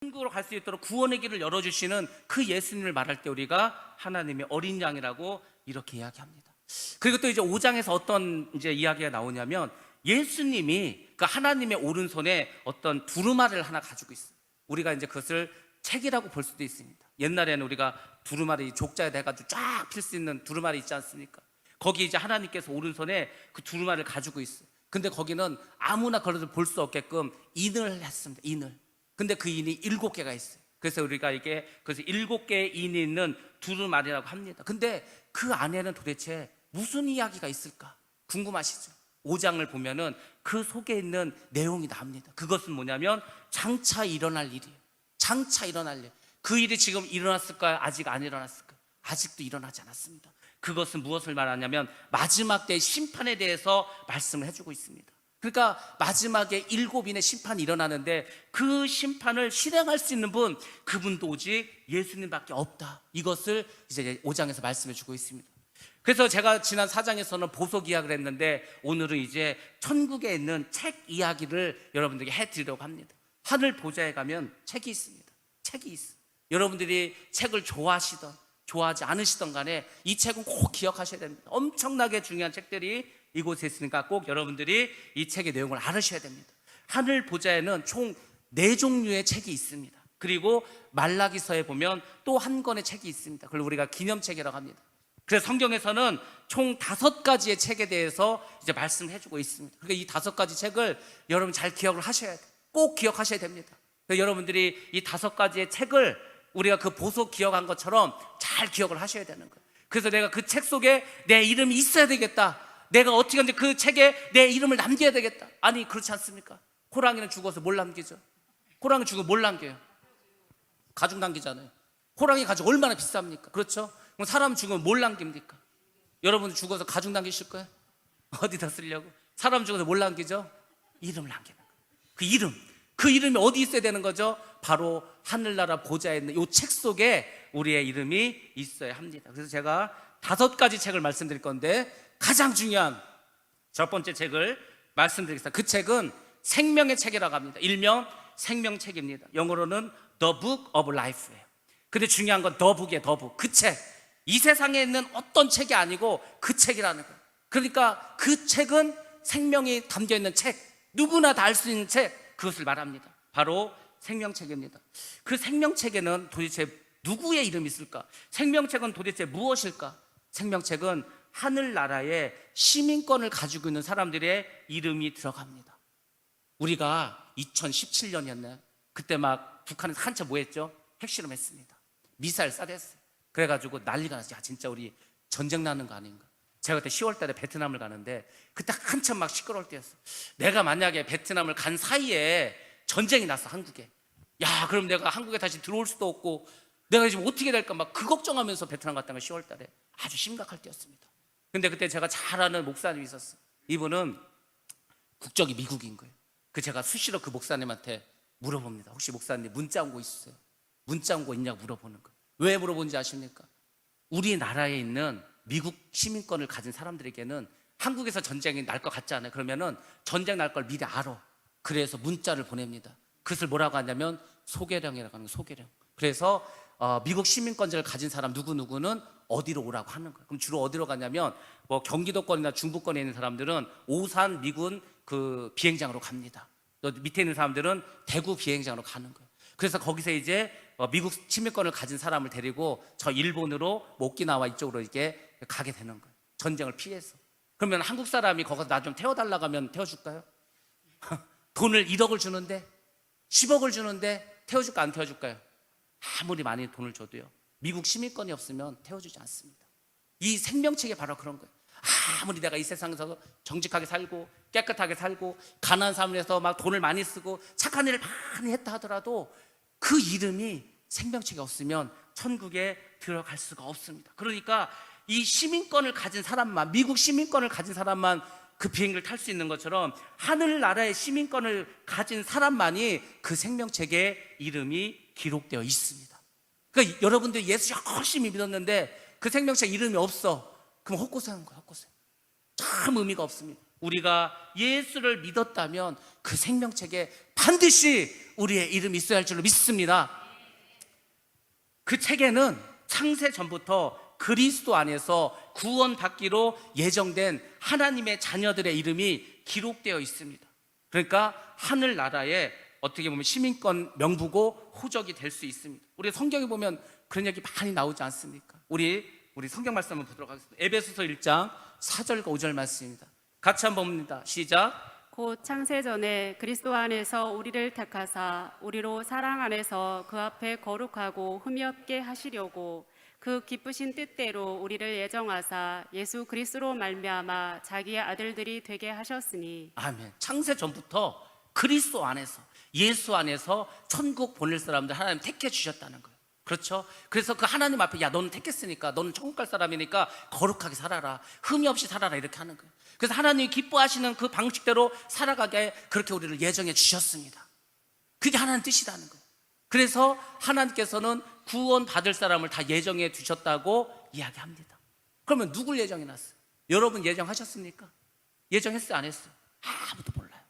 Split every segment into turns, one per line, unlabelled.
천국으로 갈 수 있도록 구원의 길을 열어주시는 그 예수님을 말할 때 우리가 하나님의 어린 양이라고 이렇게 이야기합니다. 그리고 또 이제 5장에서 어떤 이제 이야기가 나오냐면 예수님이 그 하나님의 오른손에 어떤 두루마리를 하나 가지고 있어요. 우리가 이제 그것을 책이라고 볼 수도 있습니다. 옛날에는 우리가 두루마리 족자에 대가지고 쫙 필 수 있는 두루마리 있지 않습니까? 거기 이제 하나님께서 오른손에 그 두루마리를 가지고 있어요. 근데 거기는 아무나 걸어서 볼 수 없게끔 인을 했습니다. 인을. 근데 그 인이 7개가 있어요. 그래서 우리가 이게 그래서 7개의 인이 있는 두루마리라고 합니다. 근데 그 안에는 도대체 무슨 이야기가 있을까? 궁금하시죠? 5장을 보면은 그 속에 있는 내용이 나옵니다. 그것은 뭐냐면 장차 일어날 일이에요. 장차 일어날 일. 그 일이 지금 일어났을까요? 아직 안 일어났을까요? 아직도 일어나지 않았습니다. 그것은 무엇을 말하냐면 마지막 때의 심판에 대해서 말씀을 해주고 있습니다. 그러니까 마지막에 7인의 심판이 일어나는데 그 심판을 실행할 수 있는 분, 그분도 오직 예수님밖에 없다. 이것을 이제 5장에서 말씀해 주고 있습니다. 그래서 제가 지난 4장에서는 보석 이야기를 했는데 오늘은 이제 천국에 있는 책 이야기를 여러분들에게 해드리려고 합니다. 하늘 보좌에 가면 책이 있습니다. 책이 있어요. 여러분들이 책을 좋아하시던 좋아하지 않으시던 간에 이 책은 꼭 기억하셔야 됩니다. 엄청나게 중요한 책들이 이곳에 있으니까 꼭 여러분들이 이 책의 내용을 알으셔야 됩니다. 하늘 보좌에는 총 4종류의 책이 있습니다. 그리고 말라기서에 보면 또 한 권의 책이 있습니다. 그걸 우리가 기념책이라고 합니다. 그래서 성경에서는 총 5가지의 책에 대해서 이제 말씀을 해주고 있습니다. 그러니까 이 5가지 책을 여러분 잘 기억을 하셔야 돼요. 꼭 기억하셔야 됩니다. 그래서 여러분들이 이 5가지의 책을 우리가 그 보석 기억한 것처럼 잘 기억을 하셔야 되는 거예요. 그래서 내가 그 책 속에 내 이름이 있어야 되겠다. 내가 어떻게 하는지 그 책에 내 이름을 남겨야 되겠다. 아니 그렇지 않습니까? 호랑이는 죽어서 뭘 남기죠? 호랑이 죽으면 뭘 남겨요? 가죽 남기잖아요. 호랑이 가죽 얼마나 비쌉니까? 그렇죠? 그럼 사람 죽으면 뭘 남깁니까? 여러분 죽어서 가죽 남기실 거예요? 어디다 쓰려고? 사람 죽어서 뭘 남기죠? 이름을 남기는 거예요. 그 이름이 어디 있어야 되는 거죠? 바로 하늘나라 보좌에 있는 이 책 속에 우리의 이름이 있어야 합니다. 그래서 제가 5가지 책을 말씀드릴 건데 가장 중요한 첫 번째 책을 말씀드리겠습니다. 그 책은 생명의 책이라고 합니다. 일명 생명책입니다. 영어로는 The Book of Life예요. 근데 중요한 건 The Book이에요. The Book. 그 책. 이 세상에 있는 어떤 책이 아니고 그 책이라는 거예요. 그러니까 그 책은 생명이 담겨있는 책, 누구나 다 알 수 있는 책, 그것을 말합니다. 바로 생명책입니다. 그 생명책에는 도대체 누구의 이름이 있을까? 생명책은 도대체 무엇일까? 생명책은 하늘나라의 시민권을 가지고 있는 사람들의 이름이 들어갑니다. 우리가 2017년이었나요? 그때 막 북한에서 한참 뭐 했죠? 핵실험 했습니다. 미사일 쏴댔어요. 그래가지고 난리가 났어요. 야, 진짜 우리 전쟁 나는 거 아닌가? 제가 그때 10월 달에 베트남을 가는데 그때 한참 막 시끄러울 때였어. 내가 만약에 베트남을 간 사이에 전쟁이 났어, 한국에. 야, 그럼 내가 한국에 다시 들어올 수도 없고 내가 지금 어떻게 될까 막 그 걱정하면서 베트남 갔던 거 10월 달에 아주 심각할 때였습니다. 근데 그때 제가 잘 아는 목사님이 있었어요. 이분은 국적이 미국인 거예요. 그 제가 수시로 그 목사님한테 물어봅니다. 혹시 목사님 문자 온 거 있으세요? 문자 온 거 있냐고 물어보는 거예요. 왜 물어본지 아십니까? 우리나라에 있는 미국 시민권을 가진 사람들에게는 한국에서 전쟁이 날 것 같지 않아요? 그러면은 전쟁 날 걸 미리 알아. 그래서 문자를 보냅니다. 그것을 뭐라고 하냐면 소개령이라고 하는 거예요. 소개령. 그래서 미국 시민권자를 가진 사람 누구누구는 어디로 오라고 하는 거예요. 그럼 주로 어디로 가냐면 뭐 경기도권이나 중부권에 있는 사람들은 오산 미군 그 비행장으로 갑니다. 또 밑에 있는 사람들은 대구 비행장으로 가는 거예요. 그래서 거기서 이제 미국 시민권을 가진 사람을 데리고 저 일본으로 오키나와 이쪽으로 이렇게 가게 되는 거예요. 전쟁을 피해서. 그러면 한국 사람이 거기서 나 좀 태워달라고 하면 태워줄까요? 돈을 1억을 주는데 10억을 주는데 태워줄까 안 태워줄까요? 아무리 많이 돈을 줘도요, 미국 시민권이 없으면 태워주지 않습니다. 이 생명책이 바로 그런 거예요. 아무리 내가 이 세상에서 정직하게 살고 깨끗하게 살고 가난한 삶을 해서 막 돈을 많이 쓰고 착한 일을 많이 했다 하더라도 그 이름이 생명책이 없으면 천국에 들어갈 수가 없습니다. 그러니까 이 시민권을 가진 사람만, 미국 시민권을 가진 사람만 그 비행기를 탈 수 있는 것처럼 하늘나라의 시민권을 가진 사람만이 그 생명책에 이름이 기록되어 있습니다. 그러니까 여러분들 예수 열심히 믿었는데 그 생명책 이름이 없어. 그럼 헛고생한 거야, 헛고생. 참 의미가 없습니다. 우리가 예수를 믿었다면 그 생명책에 반드시 우리의 이름이 있어야 할 줄로 믿습니다. 그 책에는 창세 전부터 그리스도 안에서 구원받기로 예정된 하나님의 자녀들의 이름이 기록되어 있습니다. 그러니까 하늘나라에 어떻게 보면 시민권 명부고 호적이 될 수 있습니다. 우리 성경에 보면 그런 얘기 많이 나오지 않습니까? 우리 성경 말씀 한번 보도록 하겠습니다. 에베소서 1장 4절과 5절 말씀입니다. 같이 한번 봅니다. 시작.
곧 창세전에 그리스도 안에서 우리를 택하사 우리로 사랑 안에서 그 앞에 거룩하고 흠이 없게 하시려고 그 기쁘신 뜻대로 우리를 예정하사 예수 그리스도로 말미암아 자기의 아들들이 되게 하셨으니.
아멘. 창세 전부터 그리스도 안에서, 예수 안에서 천국 보낼 사람들 하나님 택해 주셨다는 거예요. 그렇죠? 그래서 그 하나님 앞에, 야, 너는 택했으니까, 너는 천국 갈 사람이니까 거룩하게 살아라, 흠이 없이 살아라, 이렇게 하는 거예요. 그래서 하나님이 기뻐하시는 그 방식대로 살아가게 그렇게 우리를 예정해 주셨습니다. 그게 하나님 뜻이라는 거예요. 그래서 하나님께서는 구원 받을 사람을 다 예정해 두셨다고 이야기합니다. 그러면 누굴 예정해 놨어요? 여러분 예정하셨습니까? 예정했어요, 안 했어요? 아무도 몰라요.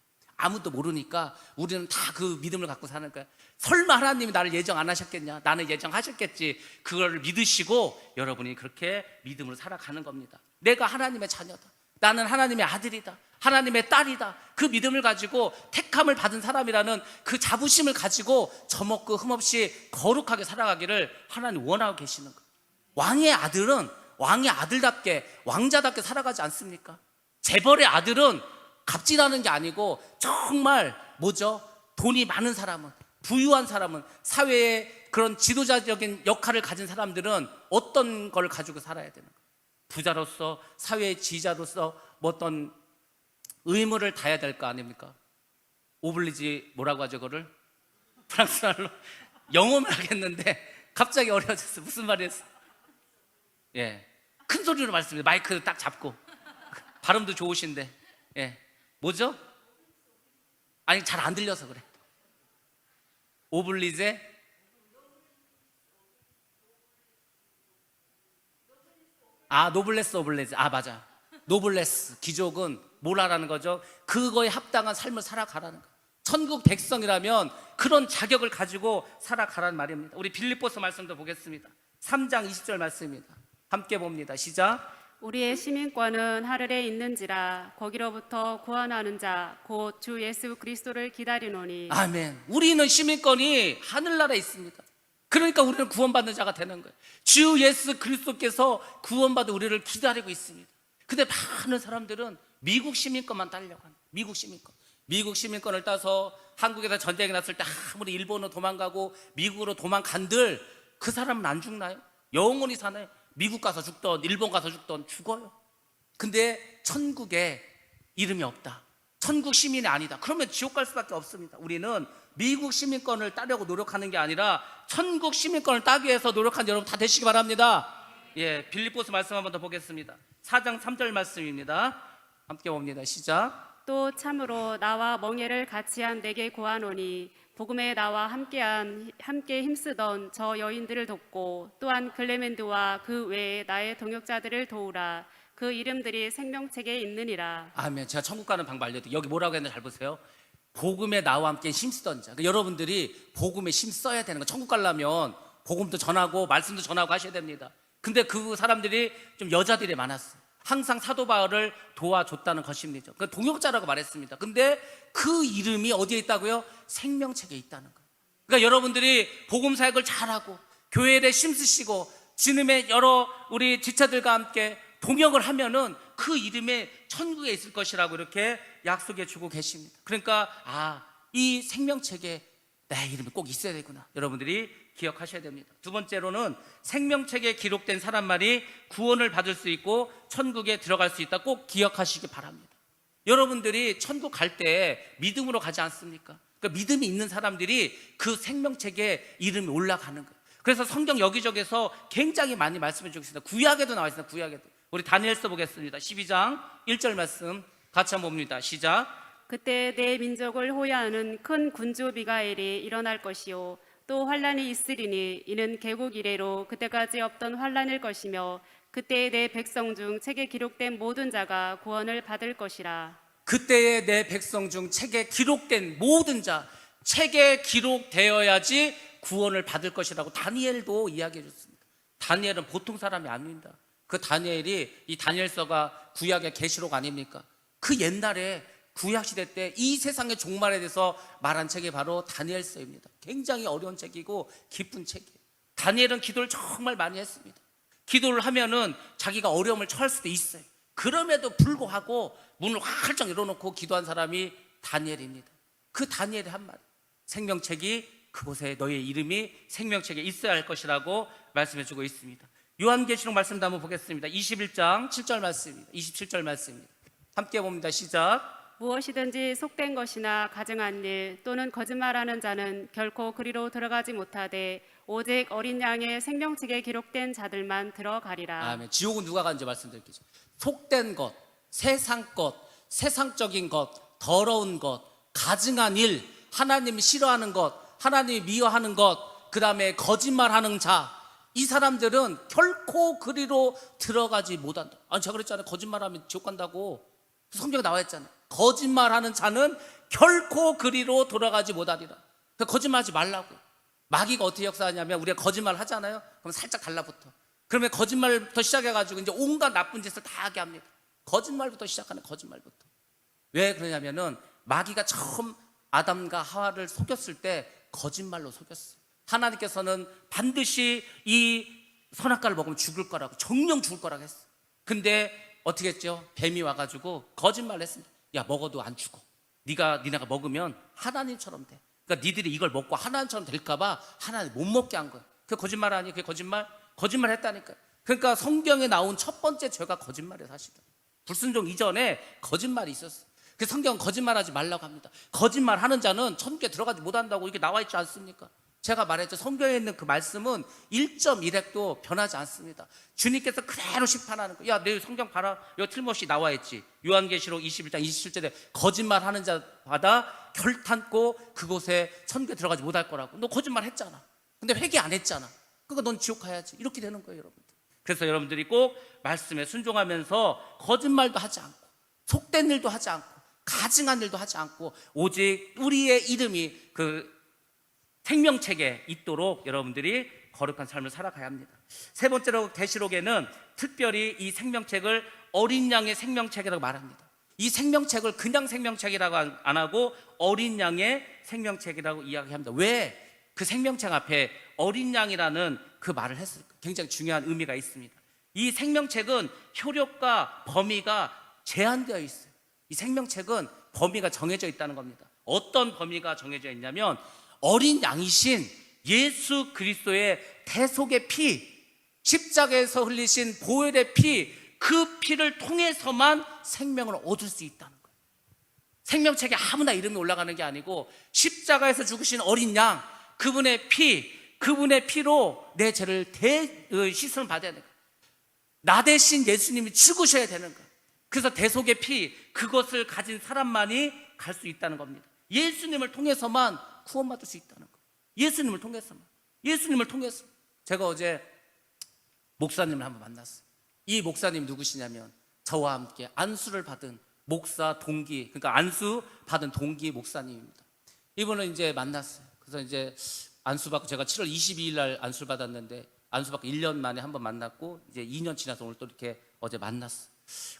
아무도 모르니까 우리는 다 그 믿음을 갖고 사는 거야. 설마 하나님이 나를 예정 안 하셨겠냐? 나는 예정하셨겠지. 그걸 믿으시고 여러분이 그렇게 믿음으로 살아가는 겁니다. 내가 하나님의 자녀다, 나는 하나님의 아들이다, 하나님의 딸이다, 그 믿음을 가지고 택함을 받은 사람이라는 그 자부심을 가지고 저먹고 흠없이 거룩하게 살아가기를 하나님 원하고 계시는 거예요. 왕의 아들은 왕의 아들답게, 왕자답게 살아가지 않습니까? 재벌의 아들은 갑질하는 게 아니고 정말 뭐죠? 돈이 많은 사람은, 부유한 사람은, 사회에 그런 지도자적인 역할을 가진 사람들은 어떤 걸 가지고 살아야 되는 거예요? 부자로서, 사회의 지휘자로서 뭐 어떤 의무를 다해야 될 거 아닙니까? 오블리지 뭐라고 하죠, 그거를? 프랑스 말로 영어를 하겠는데 갑자기 어려워졌어. 무슨 말이었어? 예, 큰 소리로 말씀해. 마이크 딱 잡고. 발음도 좋으신데. 예, 뭐죠? 아니, 잘 안 들려서 그래. 오블리제? 아, 노블레스 오블레스. 아, 맞아. 노블레스, 귀족은 뭐라라는 거죠? 그거에 합당한 삶을 살아가라는 거예요. 천국 백성이라면 그런 자격을 가지고 살아가라는 말입니다. 우리 빌립보서 말씀도 보겠습니다. 3장 20절 말씀입니다. 함께 봅니다. 시작.
우리의 시민권은 하늘에 있는지라 거기로부터 구원하는 자 곧 주 예수 그리스도를 기다리노니.
아멘. 우리는 시민권이 하늘나라에 있습니다. 그러니까 우리는 구원받는 자가 되는 거예요. 주 예수 그리스도께서 구원받아 우리를 기다리고 있습니다. 근데 많은 사람들은 미국 시민권만 따려고 합니다. 미국 시민권을 따서 한국에서 전쟁이 났을 때 아무리 일본으로 도망가고 미국으로 도망간들 그 사람은 안 죽나요? 영원히 사나요? 미국 가서 죽던 일본 가서 죽던 죽어요. 근데 천국에 이름이 없다, 천국 시민이 아니다, 그러면 지옥 갈 수밖에 없습니다. 우리는 미국 시민권을 따려고 노력하는 게 아니라 천국 시민권을 따기 위해서 노력한 여러분 다 되시기 바랍니다. 예, 빌립보서 말씀 한번 더 보겠습니다. 4장 3절 말씀입니다. 함께 봅니다. 시작.
또 참으로 나와 멍에를 같이 한 내게 구하노니 복음에 나와 함께 힘쓰던 저 여인들을 돕고 또한 클레멘드와 그 외에 나의 동역자들을 도우라. 그 이름들이 생명책에 있느니라.
아멘. 제가 천국 가는 방법 알려드릴게요. 여기 뭐라고 했는지 잘 보세요. 복음에 나와 함께 힘쓰던 자. 그러니까 여러분들이 복음에 힘써야 되는 거. 천국 가려면 복음도 전하고 말씀도 전하고 하셔야 됩니다. 근데 그 사람들이 좀 여자들이 많았어요. 항상 사도 바울을 도와줬다는 것입니다. 그 동역자라고 말했습니다. 근데 그 이름이 어디에 있다고요? 생명책에 있다는 거예요. 그러니까 여러분들이 복음 사역을 잘하고 교회에 힘쓰시고 진음의 여러 우리 지체들과 함께 동역을 하면은 그 이름이 천국에 있을 것이라고 이렇게 약속해 주고 계십니다. 그러니까 이 생명책에 내 이름이 꼭 있어야 되구나, 여러분들이 기억하셔야 됩니다. 두 번째로는 생명책에 기록된 사람만이 구원을 받을 수 있고 천국에 들어갈 수 있다, 꼭 기억하시기 바랍니다. 여러분들이 천국 갈 때 믿음으로 가지 않습니까? 그러니까 믿음이 있는 사람들이 그 생명책에 이름이 올라가는 거예요. 그래서 성경 여기저기서 굉장히 많이 말씀해 주고 있습니다. 구약에도 나와 있습니다. 구약에도. 우리 다니엘서 보겠습니다. 12장 1절 말씀 같이 한번 봅니다. 시작.
그때 내 민족을 호위하는 큰 군주 미가엘이 일어날 것이요 또 환란이 있으리니 이는 개국 이래로 그때까지 없던 환란일 것이며 그때에 내 백성 중 책에 기록된 모든 자가 구원을 받을 것이라.
그때에 내 백성 중 책에 기록된 모든 자, 책에 기록되어야지 구원을 받을 것이라고 다니엘도 이야기해 줬습니다. 다니엘은 보통 사람이 아닙니다. 그 다니엘이, 이 다니엘서가 구약의 계시록 아닙니까? 그 옛날에 구약 시대 때 이 세상의 종말에 대해서 말한 책이 바로 다니엘서입니다. 굉장히 어려운 책이고 깊은 책이에요. 다니엘은 기도를 정말 많이 했습니다. 기도를 하면은 자기가 어려움을 처할 수도 있어요. 그럼에도 불구하고 문을 활짝 열어놓고 기도한 사람이 다니엘입니다. 그 다니엘의 한마디, 생명책이 그곳에 너의 이름이 생명책에 있어야 할 것이라고 말씀해 주고 있습니다. 요한계시록 말씀도 한번 보겠습니다. 21장 7절 말씀입니다. 27절 말씀입니다. 함께 봅니다. 시작.
무엇이든지 속된 것이나 가증한 일 또는 거짓말하는 자는 결코 그리로 들어가지 못하되 오직 어린 양의 생명책에 기록된 자들만 들어가리라.
아멘. 지옥은 누가 가는지 말씀드릴게요. 속된 것, 세상 것, 세상적인 것, 더러운 것, 가증한 일, 하나님이 싫어하는 것, 하나님이 미워하는 것, 그 다음에 거짓말하는 자, 이 사람들은 결코 그리로 들어가지 못한다. 아니, 제가 그랬잖아요. 거짓말하면 지옥 간다고. 성경에 나와 있잖아요. 거짓말하는 자는 결코 그리로 돌아가지 못하리라. 거짓말하지 말라고. 마귀가 어떻게 역사하냐면 우리가 거짓말 하잖아요. 그럼 살짝 달라붙어. 그러면 거짓말부터 시작해가지고 이제 온갖 나쁜 짓을 다 하게 합니다. 거짓말부터 시작하는 거짓말부터. 왜 그러냐면은 마귀가 처음 아담과 하와를 속였을 때 거짓말로 속였어요. 하나님께서는 반드시 이 선악과를 먹으면 죽을 거라고, 정령 죽을 거라고 했어요. 근데 어떻게 했죠? 뱀이 와가지고 거짓말을 했습니다. 야, 먹어도 안 죽어. 니네가 먹으면 하나님처럼 돼. 그러니까 니들이 이걸 먹고 하나님처럼 될까봐 하나님 못 먹게 한 거예요. 그게 거짓말 아니에요? 그게 거짓말 했다니까요. 그러니까 성경에 나온 첫 번째 죄가 거짓말이에요. 사실은 불순종 이전에 거짓말이 있었어요. 그래서 성경은 거짓말하지 말라고 합니다. 거짓말하는 자는 천국에 들어가지 못한다고 이렇게 나와 있지 않습니까? 제가 말했죠. 성경에 있는 그 말씀은 1.1핵도 변하지 않습니다. 주님께서 그대로 심판하는 거예요. 야, 내 성경 봐라. 여기 틀림없이 나와 있지. 요한계시록 21장 27절에 거짓말하는 자마다 결탄코 그곳에 천국에 들어가지 못할 거라고. 너 거짓말 했잖아. 근데 회개 안 했잖아. 그러니까 넌 지옥 가야지. 이렇게 되는 거예요, 여러분들. 그래서 여러분들이 꼭 말씀에 순종하면서 거짓말도 하지 않고 속된 일도 하지 않고 가증한 일도 하지 않고 오직 우리의 이름이 그 생명책에 있도록 여러분들이 거룩한 삶을 살아가야 합니다. 세 번째로 계시록에는 특별히 이 생명책을 어린 양의 생명책이라고 말합니다. 이 생명책을 그냥 생명책이라고 안 하고 어린 양의 생명책이라고 이야기합니다. 왜 그 생명책 앞에 어린 양이라는 그 말을 했을까? 굉장히 중요한 의미가 있습니다. 이 생명책은 효력과 범위가 제한되어 있어요. 이 생명책은 범위가 정해져 있다는 겁니다. 어떤 범위가 정해져 있냐면 어린 양이신 예수 그리스도의 대속의 피, 십자가에서 흘리신 보혈의 피, 그 피를 통해서만 생명을 얻을 수 있다는 거예요. 생명책에 아무나 이름이 올라가는 게 아니고 십자가에서 죽으신 어린 양, 그분의 피로 내 죄를 씻음을 받아야 되는 거예요. 나 대신 예수님이 죽으셔야 되는 거예요. 그래서 대속의 피, 그것을 가진 사람만이 갈 수 있다는 겁니다. 예수님을 통해서만 구원받을 수 있다는 거예요. 예수님을 통해서. 제가 어제 목사님을 한번 만났어요. 이 목사님 누구시냐면 저와 함께 안수를 받은 목사 동기, 그러니까 안수 받은 동기 목사님입니다. 이분을 이제 만났어요. 그래서 이제 안수 받고 제가 7월 22일 날 안수를 받았는데 안수 받고 1년 만에 한번 만났고 이제 2년 지나서 오늘 또 이렇게 어제 만났어요.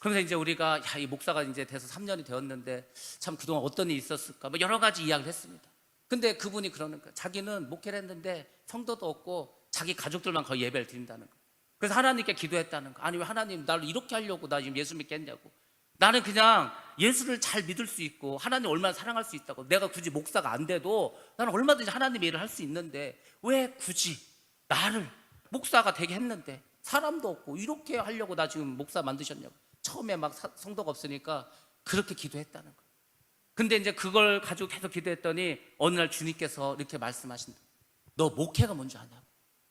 그러면서 이제 우리가 이 목사가 이제 돼서 3년이 되었는데 참 그동안 어떤 일이 있었을까 뭐 여러 가지 이야기를 했습니다. 근데 그분이 그러는 거예요. 자기는 목회를 했는데 성도도 없고 자기 가족들만 거의 예배를 드린다는 거예요. 그래서 하나님께 기도했다는 거예요. 아니 왜 하나님 나를 이렇게 하려고 나 지금 예수 믿겠냐고. 나는 그냥 예수를 잘 믿을 수 있고 하나님 얼마나 사랑할 수 있다고. 내가 굳이 목사가 안 돼도 나는 얼마든지 하나님의 일을 할 수 있는데 왜 굳이 나를 목사가 되게 했는데 사람도 없고 이렇게 하려고 나 지금 목사 만드셨냐고. 처음에 막 성도가 없으니까 그렇게 기도했다는 거예요. 근데 이제 그걸 가지고 계속 기도했더니 어느 날 주님께서 이렇게 말씀하신다. 너 목회가 뭔지 아냐고.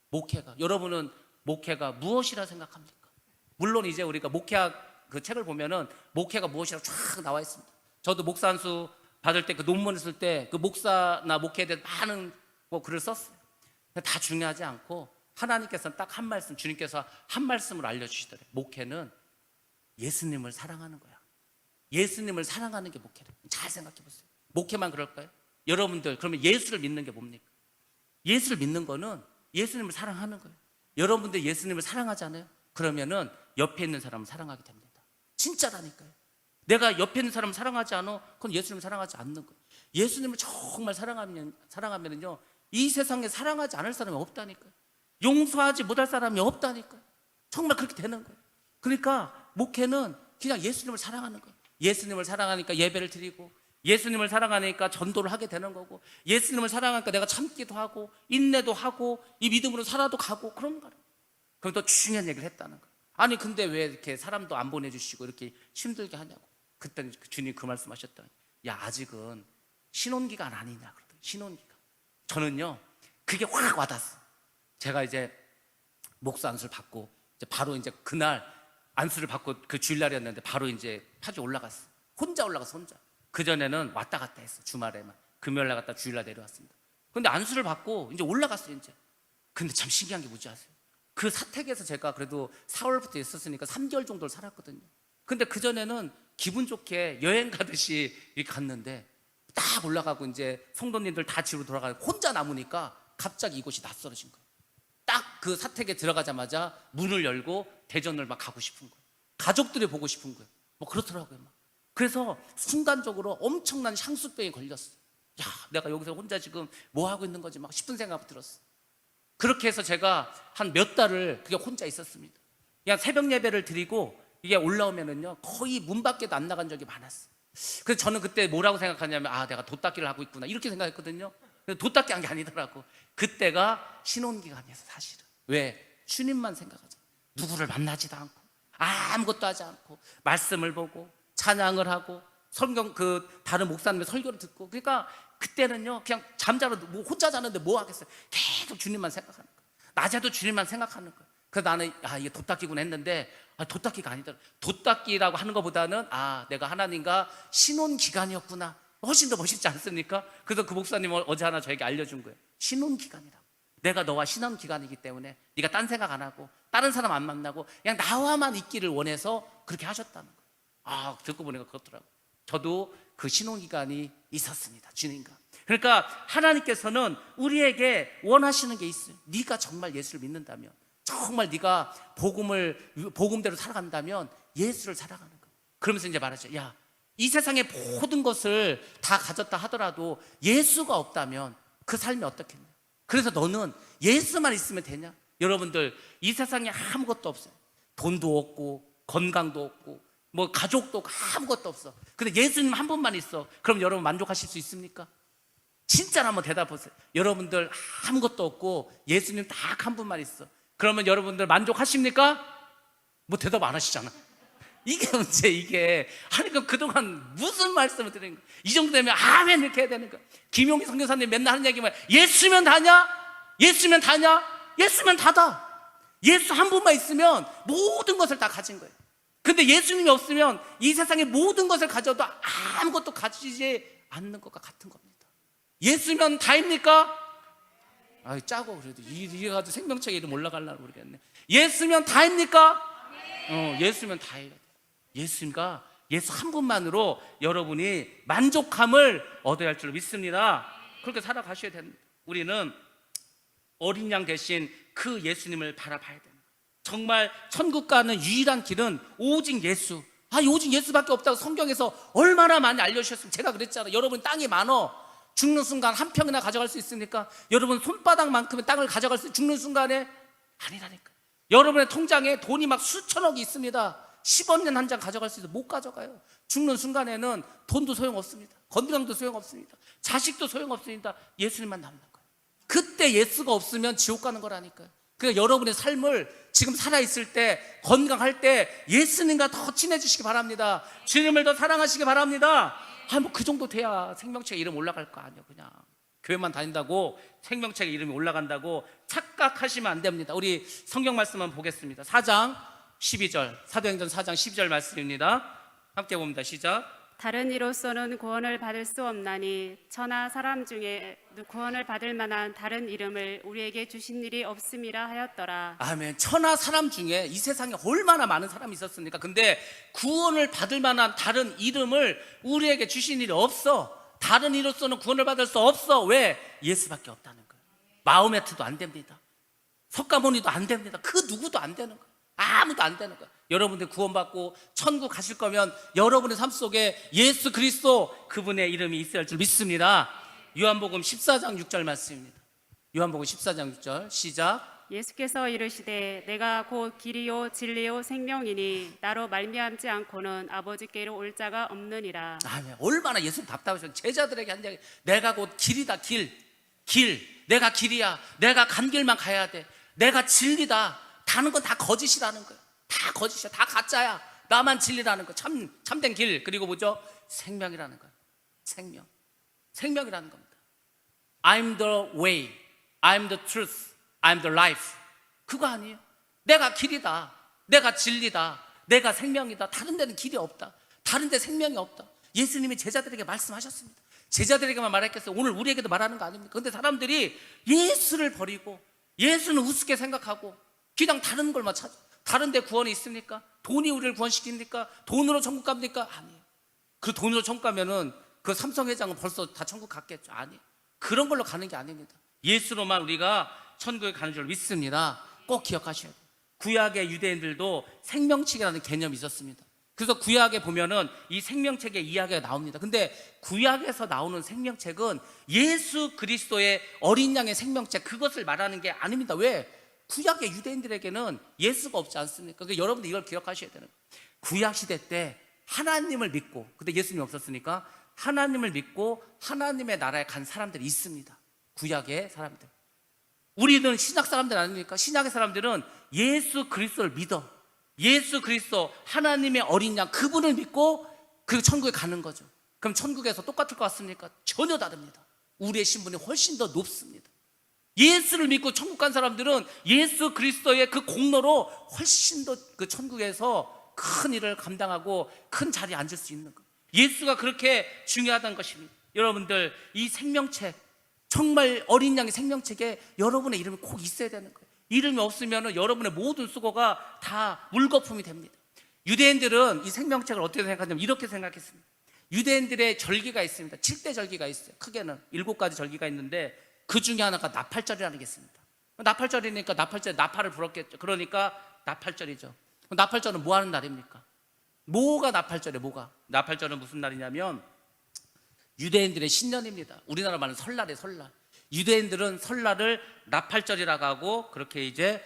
목회가. 여러분은 목회가 무엇이라 생각합니까? 물론 이제 우리가 목회학 그 책을 보면은 목회가 무엇이라고 쫙 나와 있습니다. 저도 목사 안수 받을 때 그 논문을 쓸 때 그 목사나 목회에 대해 많은 뭐 글을 썼어요. 다 중요하지 않고 하나님께서는 딱 한 말씀, 주님께서 한 말씀을 알려주시더래요. 목회는 예수님을 사랑하는 거야. 예수님을 사랑하는 게 목회래. 잘 생각해 보세요. 목회만 그럴까요? 여러분들 그러면 예수를 믿는 게 뭡니까? 예수를 믿는 거는 예수님을 사랑하는 거예요. 여러분들 예수님을 사랑하잖아요. 그러면은 옆에 있는 사람을 사랑하게 됩니다. 진짜라니까요. 내가 옆에 있는 사람을 사랑하지 않아? 그건 예수님을 사랑하지 않는 거예요. 예수님을 정말 사랑하면은요, 이 세상에 사랑하지 않을 사람이 없다니까요. 용서하지 못할 사람이 없다니까요. 정말 그렇게 되는 거예요. 그러니까 목회는 그냥 예수님을 사랑하는 거예요. 예수님을 사랑하니까 예배를 드리고, 예수님을 사랑하니까 전도를 하게 되는 거고, 예수님을 사랑하니까 내가 참기도 하고 인내도 하고 이 믿음으로 살아도 가고 그런 거예요. 그럼 또 중요한 얘기를 했다는 거예요. 아니 근데 왜 이렇게 사람도 안 보내주시고 이렇게 힘들게 하냐고. 그때는 주님 그 말씀하셨다. 야, 아직은 신혼기간 아니냐 그러더니. 신혼기간. 저는요 그게 확 와닿았어. 제가 이제 목사 안수를 받고 이제 바로 이제 그날 안수를 받고 그 주일날이었는데 바로 이제 파주 올라갔어. 혼자 올라갔어. 혼자. 그전에는 왔다 갔다 했어. 주말에만 금요일 날 갔다 주일날 내려왔습니다. 근데 안수를 받고 이제 올라갔어요. 이제. 근데 참 신기한 게 뭔지 아세요? 그 사택에서 제가 그래도 4월부터 있었으니까 3개월 정도를 살았거든요. 근데 그전에는 기분 좋게 여행 가듯이 이렇게 갔는데 딱 올라가고 이제 성도님들 다 집으로 돌아가고 혼자 남으니까 갑자기 이곳이 낯설어진 거예요. 딱 그 사택에 들어가자마자 문을 열고 대전을 막 가고 싶은 거예요. 가족들이 보고 싶은 거예요. 뭐 그렇더라고요. 막. 그래서 순간적으로 엄청난 향수병에 걸렸어. 야, 내가 여기서 혼자 지금 뭐 하고 있는 거지 막 싶은 생각이 들었어. 그렇게 해서 제가 한 몇 달을 그게 혼자 있었습니다. 그냥 새벽 예배를 드리고 이게 올라오면은요 거의 문 밖에도 안 나간 적이 많았어. 그래서 저는 그때 뭐라고 생각하냐면 아, 내가 돛닦기를 하고 있구나 이렇게 생각했거든요. 근데 돛닦기 한 게 아니더라고. 그때가 신혼기간이었어. 사실은. 왜? 주님만 생각하잖아. 누구를 만나지도 않고 아무것도 하지 않고 말씀을 보고 찬양을 하고 성경 그 다른 목사님의 설교를 듣고. 그러니까 그때는요 그냥 잠자러 뭐 혼자 자는데 뭐 하겠어요. 계속 주님만 생각하는 거예요. 낮에도 주님만 생각하는 거예요. 그래서 나는 아, 이게 돛닦기구나 했는데 아, 돛닦기가 아니더라. 돛닦기라고 하는 것보다는 아, 내가 하나님과 신혼 기간이었구나. 훨씬 더 멋있지 않습니까? 그래서 그 목사님 어제 하나 저에게 알려준 거예요. 신혼 기간이라고. 내가 너와 신혼 기간이기 때문에 네가 딴 생각 안 하고 다른 사람 안 만나고 그냥 나와만 있기를 원해서 그렇게 하셨다는 거예요. 아, 듣고 보니까 그렇더라고요. 저도 그 신혼 기간이 있었습니다. 주님과. 그러니까 하나님께서는 우리에게 원하시는 게 있어요. 네가 정말 예수를 믿는다면, 정말 네가 복음대로 살아간다면 예수를 살아가는 거예요. 그러면서 이제 말하죠. 야, 이 세상의 모든 것을 다 가졌다 하더라도 예수가 없다면 그 삶이 어떻겠냐. 그래서 너는 예수만 있으면 되냐? 여러분들 이 세상에 아무것도 없어요. 돈도 없고 건강도 없고 뭐 가족도 없고 아무것도 없어. 근데 예수님 한 분만 있어. 그럼 여러분 만족하실 수 있습니까? 진짜로 한번 대답하세요. 여러분들 아무것도 없고 예수님 딱 한 분만 있어. 그러면 여러분들 만족하십니까? 뭐 대답 안 하시잖아. 이게 문제. 이게 하니까 그동안 무슨 말씀을 드리는 거야. 이 정도 되면 아멘 이렇게 해야 되는 거야. 김용희 선교사님 맨날 하는 얘기만 예수면 다냐? 예수면 다냐? 예수면 다다. 예수 한 분만 있으면 모든 것을 다 가진 거예요. 근데 예수님이 없으면 이 세상의 모든 것을 가져도 아무것도 가지지 않는 것과 같은 겁니다. 예수면 다입니까? 아, 짜고 그래도 이래 가지고 생명책 이름 올라가려고 모르겠네. 예수면 다입니까? 예수면 다예요. 예수님과 예수 한 분만으로 여러분이 만족함을 얻어야 할 줄 믿습니다. 그렇게 살아가셔야 됩니다. 우리는 어린 양 대신 그 예수님을 바라봐야 됩니다. 정말 천국 가는 유일한 길은 오직 예수. 아, 오직 예수밖에 없다고 성경에서 얼마나 많이 알려주셨으면. 제가 그랬잖아요. 여러분 땅이 많어. 죽는 순간 한 평이나 가져갈 수 있습니까? 여러분 손바닥만큼의 땅을 가져갈 수 죽는 순간에 아니라니까. 여러분의 통장에 돈이 막 수천억이 있습니다. 10원년 한 장 가져갈 수 있어. 못 가져가요. 죽는 순간에는 돈도 소용없습니다. 건강도 소용없습니다. 자식도 소용없습니다. 예수님만 남는 거예요. 그때 예수가 없으면 지옥 가는 거라니까요. 그러니까 여러분의 삶을 지금 살아있을 때, 건강할 때 예수님과 더 친해지시기 바랍니다. 주님을 더 사랑하시기 바랍니다. 아, 뭐 그 정도 돼야 생명책에 이름 올라갈 거 아니에요. 그냥 교회만 다닌다고 생명책에 이름이 올라간다고 착각하시면 안 됩니다. 우리 성경 말씀만 보겠습니다. 4장 12절, 사도행전 4장 12절 말씀입니다. 함께 봅니다. 시작.
다른 이로서는 구원을 받을 수 없나니 천하 사람 중에 구원을 받을 만한 다른 이름을 우리에게 주신 일이 없음이라 하였더라.
아멘. 천하 사람 중에 이 세상에 얼마나 많은 사람이 있었습니까? 근데 구원을 받을 만한 다른 이름을 우리에게 주신 일이 없어. 다른 이로서는 구원을 받을 수 없어. 왜? 예수밖에 없다는 거예요. 마호메트도 안 됩니다. 석가모니도 안 됩니다. 그 누구도 안 되는 거예요. 아무도 안 되는 거예요. 여러분들 구원받고 천국 가실 거면 여러분의 삶 속에 예수 그리스도 그분의 이름이 있어야 할 줄 믿습니다. 요한복음 14장 6절 말씀입니다. 요한복음 14장 6절 시작.
예수께서 이르시되 내가 곧 길이요 진리요 생명이니 나로 말미암지 않고는 아버지께로 올 자가 없느니라.
아멘. 얼마나 예수님 답답하셔. 제자들에게 한 얘기. 내가 곧 길이다. 길. 내가 길이야. 내가 간 길만 가야 돼. 내가 진리다. 다른 건 다 거짓이라는 거예요. 다 거짓이야. 다 가짜야. 나만 진리라는 거. 참된 길. 그리고 뭐죠? 생명이라는 거예요. 생명이라는 겁니다. I'm the way. I'm the truth. I'm the life. 그거 아니에요. 내가 길이다. 내가 진리다. 내가 생명이다. 다른 데는 길이 없다. 다른 데 생명이 없다. 예수님이 제자들에게 말씀하셨습니다. 제자들에게만 말했겠어요. 오늘 우리에게도 말하는 거 아닙니까? 근데 사람들이 예수를 버리고 예수는 우습게 생각하고 그냥 다른 걸만 찾아. 다른 데 구원이 있습니까? 돈이 우리를 구원시킵니까? 돈으로 천국 갑니까? 아니에요. 그 돈으로 천국 가면은 그 삼성 회장은 벌써 다 천국 갔겠죠. 아니에요. 그런 걸로 가는 게 아닙니다. 예수로만 우리가 천국에 가는 줄 믿습니다. 꼭 기억하셔야 돼요. 구약의 유대인들도 생명책이라는 개념이 있었습니다. 그래서 구약에 보면은 이 생명책의 이야기가 나옵니다. 근데 구약에서 나오는 생명책은 예수 그리스도의 어린 양의 생명책, 그것을 말하는 게 아닙니다. 왜? 구약의 유대인들에게는 예수가 없지 않습니까? 그러니까 여러분들 이걸 기억하셔야 되는 거예요. 구약 시대 때 하나님을 믿고, 근데 예수님이 없었으니까 하나님을 믿고 하나님의 나라에 간 사람들이 있습니다. 구약의 사람들. 우리는 신약 사람들 아닙니까? 신약의 사람들은 예수 그리스도를 믿어. 예수 그리스도 하나님의 어린 양 그분을 믿고 그 천국에 가는 거죠. 그럼 천국에서 똑같을 것 같습니까? 전혀 다릅니다. 우리의 신분이 훨씬 더 높습니다. 예수를 믿고 천국 간 사람들은 예수 그리스도의 그 공로로 훨씬 더 그 천국에서 큰 일을 감당하고 큰 자리에 앉을 수 있는 거예요. 예수가 그렇게 중요하다는 것입니다. 여러분들 이 생명책, 정말 어린 양의 생명책에 여러분의 이름이 꼭 있어야 되는 거예요. 이름이 없으면 여러분의 모든 수고가 다 물거품이 됩니다. 유대인들은 이 생명책을 어떻게 생각하냐면 이렇게 생각했습니다. 유대인들의 절기가 있습니다. 7대 절기가 있어요. 크게는 7가지 절기가 있는데 그 중에 하나가 나팔절이라는 게 있습니다. 나팔절이니까 나팔절에 나팔을 불었겠죠. 그러니까 나팔절이죠. 나팔절은 뭐 하는 날입니까? 뭐가 나팔절이에요? 뭐가? 나팔절은 무슨 날이냐면 유대인들의 신년입니다. 우리나라 말은 설날이에요. 설날. 유대인들은 설날을 나팔절이라고 하고 그렇게 이제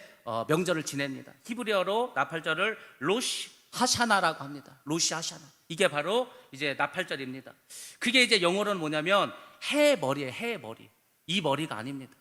명절을 지냅니다. 히브리어로 나팔절을 로시 하샤나라고 합니다. 로시 하샤나. 이게 바로 이제 나팔절입니다. 그게 이제 영어로는 뭐냐면 해의 머리예요. 해의 머리. 이 머리가 아닙니다.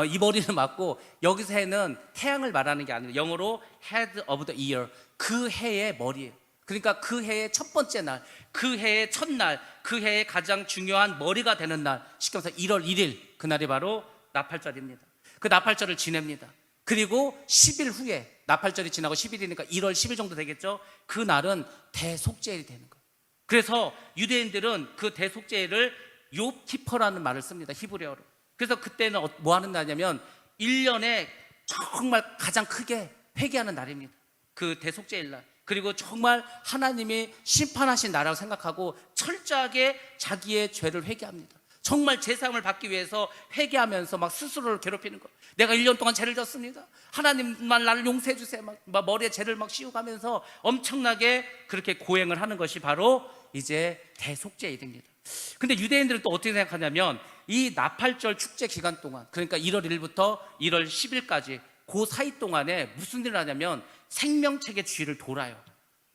이 머리는 맞고 여기서 해는 태양을 말하는 게 아니라 영어로 head of the year. 그 해의 머리예요. 그러니까 그 해의 첫 번째 날, 그 해의 첫날, 그 해의 가장 중요한 머리가 되는 날, 쉽게 말해서 1월 1일 그날이 바로 나팔절입니다. 그 나팔절을 지냅니다. 그리고 10일 후에 나팔절이 지나고 10일이니까 1월 10일 정도 되겠죠. 그 날은 대속죄일이 되는 거예요. 그래서 유대인들은 그 대속죄일을 욥키퍼라는 말을 씁니다. 히브리어로. 그래서 그때는 뭐 하는 날이냐면 1년에 정말 가장 크게 회개하는 날입니다. 그 대속죄일 날. 그리고 정말 하나님이 심판하신 나라고 생각하고 철저하게 자기의 죄를 회개합니다. 정말 제사함을 받기 위해서 회개하면서 막 스스로를 괴롭히는 거예요. 내가 1년 동안 죄를 졌습니다. 하나님만 나를 용서해 주세요. 막 머리에 죄를 막 씌우가면서 엄청나게 그렇게 고행을 하는 것이 바로 이제 대속죄일입니다. 근데 유대인들은 또 어떻게 생각하냐면 이 나팔절 축제 기간 동안, 그러니까 1월 1일부터 1월 10일까지 그 사이 동안에 무슨 일을 하냐면 생명책의 주위를 돌아요.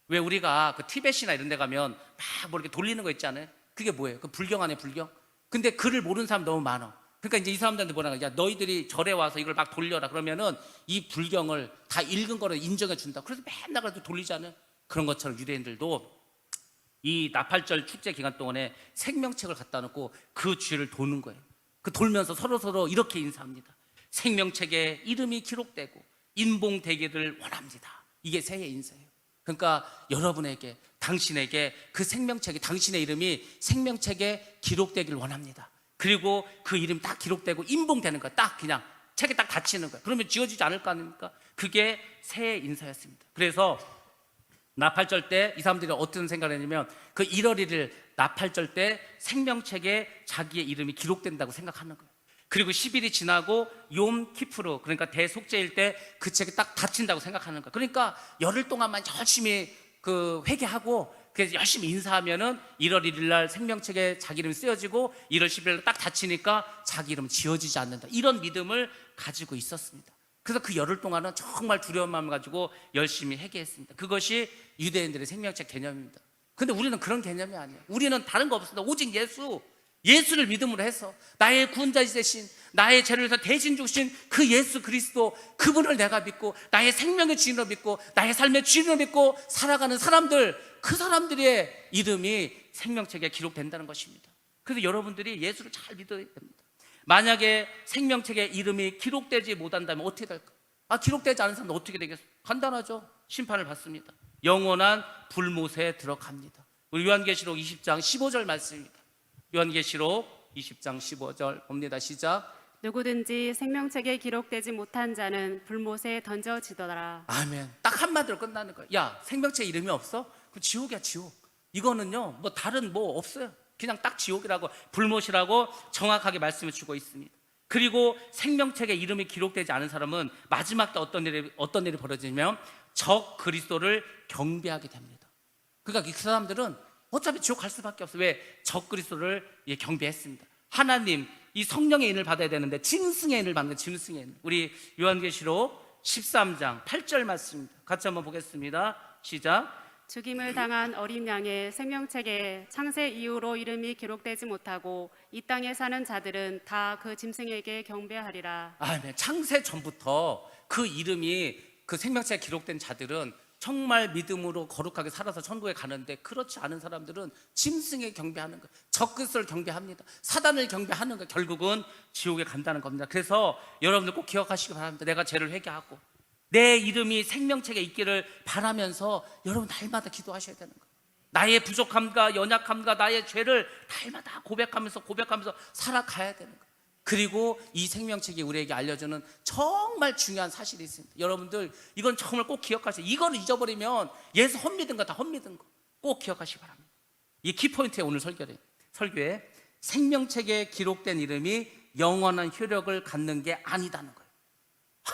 왜 우리가 그 티벳이나 이런 데 가면 막 뭐 이렇게 돌리는 거 있잖아요. 그게 뭐예요? 그 불경 안에 불경? 근데 글을 모르는 사람 너무 많아. 그러니까 이제 이 사람들한테 뭐라 그래? 야, 너희들이 절에 와서 이걸 막 돌려라. 그러면은 이 불경을 다 읽은 거를 인정해 준다. 그래서 맨날 그래도 돌리잖아요. 그런 것처럼 유대인들도 이 나팔절 축제 기간 동안에 생명책을 갖다 놓고 그 주위를 도는 거예요. 그 돌면서 서로 이렇게 인사합니다. 생명책에 이름이 기록되고 인봉되기를 원합니다. 이게 새해 인사예요. 그러니까 여러분에게, 당신에게 그 생명책이, 당신의 이름이 생명책에 기록되기를 원합니다. 그리고 그 이름이 딱 기록되고 인봉되는 거야. 딱 그냥 책에 딱 닫히는 거야. 그러면 지워지지 않을 거 아닙니까? 그게 새해 인사였습니다. 그래서 나팔절 때 이 사람들이 어떤 생각을 했냐면 그 1월 1일 나팔절 때 생명책에 자기의 이름이 기록된다고 생각하는 거예요. 그리고 10일이 지나고 욤 키프루, 그러니까 대속죄일 때 그 책이 딱 닫힌다고 생각하는 거예요. 그러니까 열흘 동안만 열심히 회개하고 그래서 열심히 인사하면은 1월 1일 날 생명책에 자기 이름이 쓰여지고 1월 10일 날 딱 닫히니까 자기 이름은 지워지지 않는다, 이런 믿음을 가지고 있었습니다. 그래서 그 열흘 동안은 정말 두려운 마음을 가지고 열심히 회개했습니다. 그것이 유대인들의 생명책 개념입니다. 근데 우리는 그런 개념이 아니에요. 우리는 다른 거 없습니다. 오직 예수를 믿음으로 해서 나의 구원자 대신 나의 죄를 위해서 대신 주신 그 예수 그리스도, 그분을 내가 믿고 나의 생명의 주인으로 믿고 나의 삶의 주인으로 믿고 살아가는 사람들, 그 사람들의 이름이 생명책에 기록된다는 것입니다. 그래서 여러분들이 예수를 잘 믿어야 됩니다. 만약에 생명책에 이름이 기록되지 못한다면 어떻게 될까? 기록되지 않은 사람은 어떻게 되겠어요? 간단하죠. 심판을 받습니다. 영원한 불못에 들어갑니다. 우리 요한계시록 20장 15절 말씀입니다. 요한계시록 20장 15절 봅니다. 시작.
누구든지 생명책에 기록되지 못한 자는 불못에 던져지더라.
아멘. 딱 한마디로 끝나는 거예요. 야, 생명책 이름이 없어? 그 지옥이야, 지옥. 이거는요, 다른 없어요. 그냥 딱 지옥이라고, 불못이라고 정확하게 말씀을 주고 있습니다. 그리고 생명책에 이름이 기록되지 않은 사람은 마지막 때 어떤 일이 벌어지냐면 적 그리스도를 경배하게 됩니다. 그러니까 그 사람들은 어차피 지옥 갈 수밖에 없어요. 왜? 적 그리스도를 경배했습니다. 하나님, 이 성령의 인을 받아야 되는데 짐승의 인을 받는 거예요. 짐승의 인. 우리 요한계시록 13장 8절 말씀입니다. 같이 한번 보겠습니다. 시작.
죽임을 당한 어린 양의 생명책에 창세 이후로 이름이 기록되지 못하고 이 땅에 사는 자들은 다 그 짐승에게 경배하리라.
아멘. 창세 전부터 그 이름이 그 생명책에 기록된 자들은 정말 믿음으로 거룩하게 살아서 천국에 가는데, 그렇지 않은 사람들은 짐승에 경배하는 거예요. 적그리스도를 경배합니다. 사단을 경배하는 거예요. 결국은 지옥에 간다는 겁니다. 그래서 여러분들 꼭 기억하시기 바랍니다. 내가 죄를 회개하고 내 이름이 생명책에 있기를 바라면서 여러분 날마다 기도하셔야 되는 거예요. 나의 부족함과 연약함과 나의 죄를 날마다 고백하면서 살아가야 되는 거예요. 그리고 이 생명책이 우리에게 알려주는 정말 중요한 사실이 있습니다. 여러분들 이건 정말 꼭 기억하세요. 이거를 잊어버리면 예수 헛믿은 거 다 헛믿은 거 꼭 기억하시기 바랍니다. 이 키포인트에 오늘 설교에 생명책에 기록된 이름이 영원한 효력을 갖는 게 아니다는 거예요.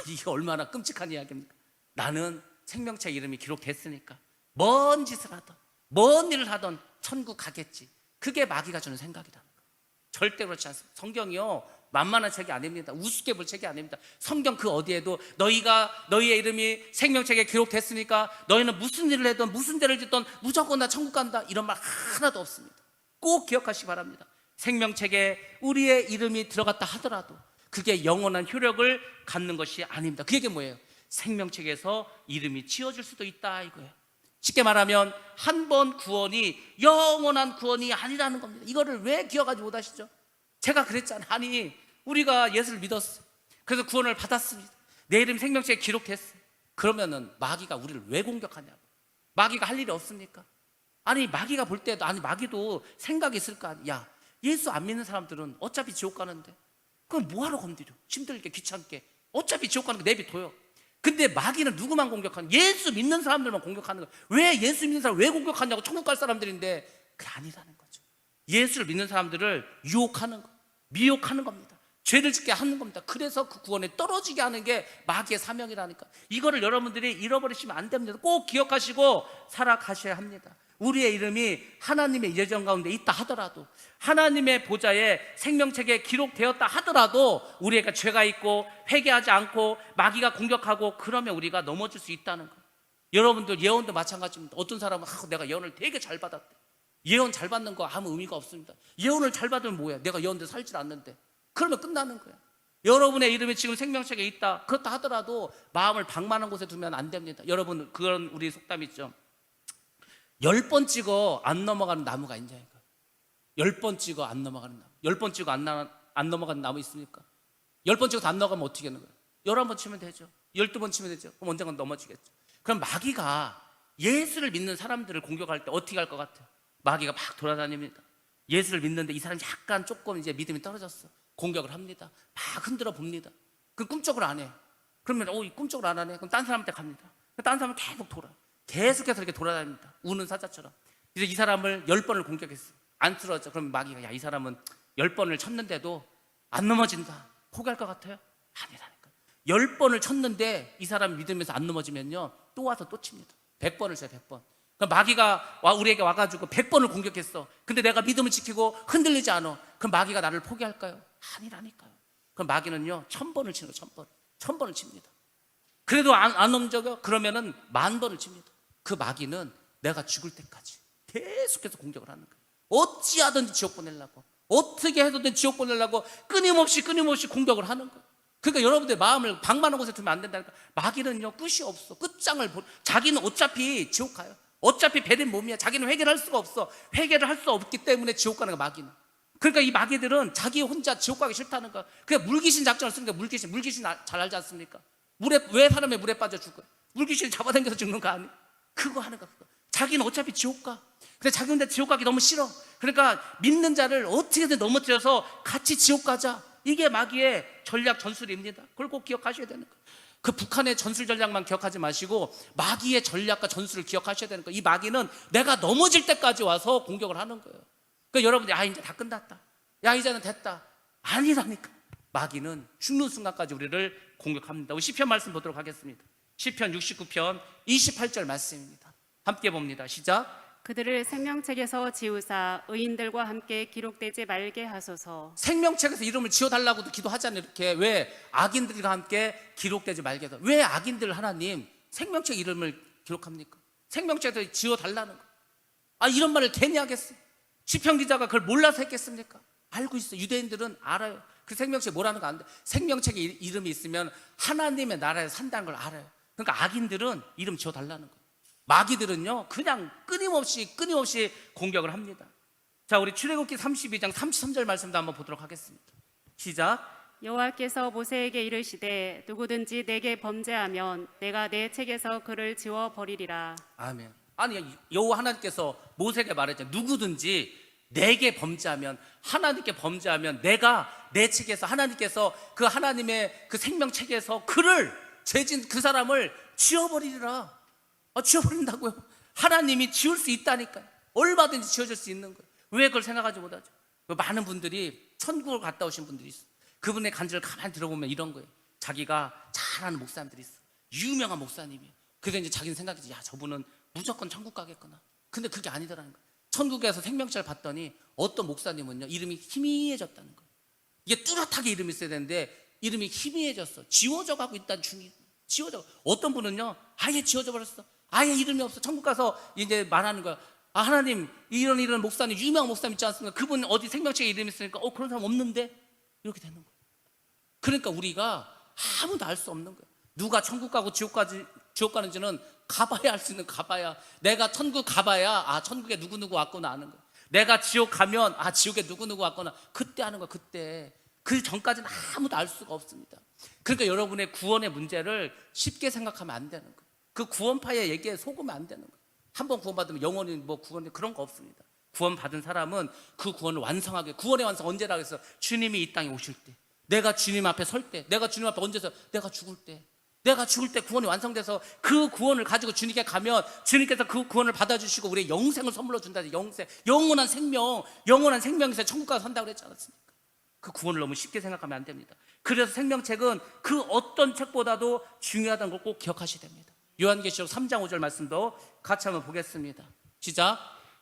이게 얼마나 끔찍한 이야기입니까? 나는 생명책 이름이 기록됐으니까 먼 짓을 하던 먼 일을 하던 천국 가겠지. 그게 마귀가 주는 생각이라는 거예요. 절대 그렇지 않습니다. 성경이요 만만한 책이 아닙니다. 우습게 볼 책이 아닙니다. 성경 그 어디에도 너희의 이름이 생명책에 기록됐으니까 너희는 무슨 일을 해든 무슨 죄를 짓든 무조건 나 천국 간다, 이런 말 하나도 없습니다. 꼭 기억하시기 바랍니다. 생명책에 우리의 이름이 들어갔다 하더라도 그게 영원한 효력을 갖는 것이 아닙니다. 그게 뭐예요? 생명책에서 이름이 지워질 수도 있다 이거예요. 쉽게 말하면 한 번 구원이 영원한 구원이 아니라는 겁니다. 이거를 왜 기억하지 못하시죠? 제가 그랬잖아요. 우리가 예수를 믿었어요. 그래서 구원을 받았습니다. 내 이름이 생명책에 기록됐어요. 그러면은 마귀가 우리를 왜 공격하냐고. 마귀가 할 일이 없습니까? 마귀가 볼 때도 마귀도 생각이 있을 거 아니야. 야, 예수 안 믿는 사람들은 어차피 지옥 가는데 그럼 뭐하러 건드려? 힘들게 귀찮게 어차피 지옥 가는 거 내비둬요. 근데 마귀는 누구만 공격하는? 예수 믿는 사람들만 공격하는 거예요. 왜 예수 믿는 사람 왜 공격하냐고. 천국 갈 사람들인데 그게 아니라는 거죠. 예수를 믿는 사람들을 유혹하는 거, 미혹하는 겁니다. 죄를 짓게 하는 겁니다. 그래서 그 구원에 떨어지게 하는 게 마귀의 사명이라니까. 이거를 여러분들이 잃어버리시면 안 됩니다. 꼭 기억하시고 살아가셔야 합니다. 우리의 이름이 하나님의 예정 가운데 있다 하더라도, 하나님의 보좌에 생명책에 기록되었다 하더라도 우리가 죄가 있고 회개하지 않고 마귀가 공격하고 그러면 우리가 넘어질 수 있다는 거. 여러분들 예언도 마찬가지입니다. 어떤 사람은 내가 예언을 되게 잘 받았대. 예언 잘 받는 거 아무 의미가 없습니다. 예언을 잘 받으면 뭐야? 내가 예언대로 살질 않는데. 그러면 끝나는 거야. 여러분의 이름이 지금 생명책에 있다 그렇다 하더라도 마음을 방만한 곳에 두면 안 됩니다. 여러분, 그런 우리 속담 있죠. 10번 찍어 안 넘어가는 나무가 있냐니까. 10번 찍어 안 넘어가는 나무. 10번 찍어 안 넘어가는 나무 있습니까? 10번 찍어도 안 넘어가면 어떻게 하는 거예요? 11번 치면 되죠. 12번 치면 되죠. 그럼 언젠간 넘어지겠죠. 그럼 마귀가 예수를 믿는 사람들을 공격할 때 어떻게 할 것 같아요? 마귀가 막 돌아다닙니다. 예수를 믿는데 이 사람이 약간 조금 이제 믿음이 떨어졌어. 공격을 합니다. 막 흔들어 봅니다. 그럼 꿈쩍을 안 해. 그러면 이 꿈쩍을 안 하네. 그럼 딴 사람한테 갑니다. 딴 사람은 계속 계속해서 이렇게 돌아다닙니다. 우는 사자처럼. 그래서 이 사람을 10번을 공격했어요. 안 쓰러져. 그럼 마귀가 야, 이 사람은 10번을 쳤는데도 안 넘어진다. 포기할 것 같아요? 아니라니까. 10번을 쳤는데 이 사람이 믿으면서 안 넘어지면요, 또 와서 또 칩니다. 100번을 쳐요, 100번. 그럼 마귀가 우리에게 와가지고 100번을 공격했어. 근데 내가 믿음을 지키고 흔들리지 않아. 그럼 마귀가 나를 포기할까요? 아니라니까요. 그럼 마귀는요, 1000번을 치는 거예요. 1000번. 1000번을 칩니다. 그래도 안 넘어져요? 그러면은 10,000번을 칩니다. 그 마귀는 내가 죽을 때까지 계속해서 공격을 하는 거예요. 어찌하든지 지옥 보내려고, 어떻게 해서든 지옥 보내려고 끊임없이 공격을 하는 거예요. 그러니까 여러분들 마음을 방만한 곳에 두면 안 된다니까. 마귀는요, 끝이 없어. 끝장을 자기는 어차피 지옥 가요. 어차피 배린 몸이야. 자기는 회개를 할 수가 없어. 회개를 할 수 없기 때문에 지옥 가는 거야, 마귀는. 그러니까 이 마귀들은 자기 혼자 지옥 가기 싫다는 거야. 그냥 물귀신 작전을 쓰니까. 물귀신 잘 알지 않습니까? 왜 사람이 물에 빠져 죽어요? 물귀신 잡아당겨서 죽는 거 아니에요? 그거 하는 거야. 자기는 어차피 지옥 가. 근데 자기 혼자 지옥 가기 너무 싫어. 그러니까 믿는 자를 어떻게든 넘어뜨려서 같이 지옥 가자. 이게 마귀의 전략 전술입니다. 그걸 꼭 기억하셔야 되는 거예요. 그 북한의 전술 전략만 기억하지 마시고 마귀의 전략과 전술을 기억하셔야 되는 거예요. 이 마귀는 내가 넘어질 때까지 와서 공격을 하는 거예요. 그러니까 여러분들이 이제 다 끝났다. 야, 이제는 됐다. 아니라니까. 마귀는 죽는 순간까지 우리를 공격합니다. 우리 시편 말씀 보도록 하겠습니다. 시편 69편 28절 말씀입니다. 함께 봅니다. 시작.
그들을 생명책에서 지우사 의인들과 함께 기록되지 말게 하소서.
생명책에서 이름을 지워달라고도 기도하잖아요. 이렇게. 왜 악인들과 함께 기록되지 말게 해서. 왜 악인들 하나님 생명책 이름을 기록합니까? 생명책에서 지워달라는 거. 이런 말을 괜히 하겠어요? 시편 기자가 그걸 몰라서 했겠습니까? 알고 있어요. 유대인들은 알아요. 그 생명책에 뭐라는 거 안 돼. 생명책에 이름이 있으면 하나님의 나라에 산다는 걸 알아요. 그러니까 악인들은 이름 지워달라는 거예요. 마귀들은요, 그냥 끊임없이 공격을 합니다. 자, 우리 출애굽기 32장 33절 말씀도 한번 보도록 하겠습니다. 시작.
여호와께서 모세에게 이르시되 누구든지 내게 범죄하면 내가 내 책에서 그를 지워 버리리라.
아멘. 아니, 여호와 하나님께서 모세에게 말했죠. 누구든지 내게 범죄하면, 하나님께 범죄하면 내가 내 책에서, 하나님께서 그 하나님의 그 생명책에서 그를, 죄진 그 사람을 지워버리리라. 지워버린다고요? 하나님이 지울 수 있다니까요. 얼마든지 지워질 수 있는 거예요. 왜 그걸 생각하지 못하죠? 많은 분들이 천국을 갔다 오신 분들이 있어요. 그분의 간증을 가만히 들어보면 이런 거예요. 자기가 잘 아는 목사님들이 있어요. 유명한 목사님이에요. 그래서 이제 자기는 생각했지, 야, 저분은 무조건 천국 가겠구나. 근데 그게 아니더라는 거예요. 천국에서 생명책을 봤더니 어떤 목사님은요, 이름이 희미해졌다는 거예요. 이게 뚜렷하게 이름이 있어야 되는데 이름이 희미해졌어. 지워져 가고 있다는 중이에요. 지워져. 어떤 분은요, 아예 지워져 버렸어. 아예 이름이 없어. 천국 가서 이제 말하는 거야. 하나님, 이런 목사님, 유명한 목사님 있지 않습니까? 그분 어디 생명책에 이름이 있으니까 그런 사람 없는데? 이렇게 되는 거예요. 그러니까 우리가 아무도 알 수 없는 거예요. 누가 천국 가고 지옥 가는지는 가봐야 알 수 있는, 가봐야. 내가 천국 가봐야 천국에 누구누구 왔구나 아는 거예요. 내가 지옥 가면 지옥에 누구누구 왔구나 그때 아는 거예요. 그때. 그 전까지는 아무도 알 수가 없습니다. 그러니까 여러분의 구원의 문제를 쉽게 생각하면 안 되는 거예요. 그 구원파의 얘기에 속으면 안 되는 거예요. 한번 구원받으면 영원히 구원, 그런 거 없습니다. 구원받은 사람은 그 구원을 완성하게, 구원의 완성 언제라고 해서 주님이 이 땅에 오실 때, 내가 주님 앞에 설 때, 내가 주님 앞에 언제서 내가 죽을 때 구원이 완성돼서 그 구원을 가지고 주님께 가면 주님께서 그 구원을 받아주시고 우리의 영생을 선물로 준다. 영생, 영원한 생명에서 천국 가서 산다고 그랬지 않았습니까? 그 구원을 너무 쉽게 생각하면 안 됩니다. 그래서 생명책은 그 어떤 책보다도 중요하다는 걸 꼭 기억하셔야 됩니다. 요한계시록 3장 5절 말씀도 같이 한번 보겠습니다. 시작.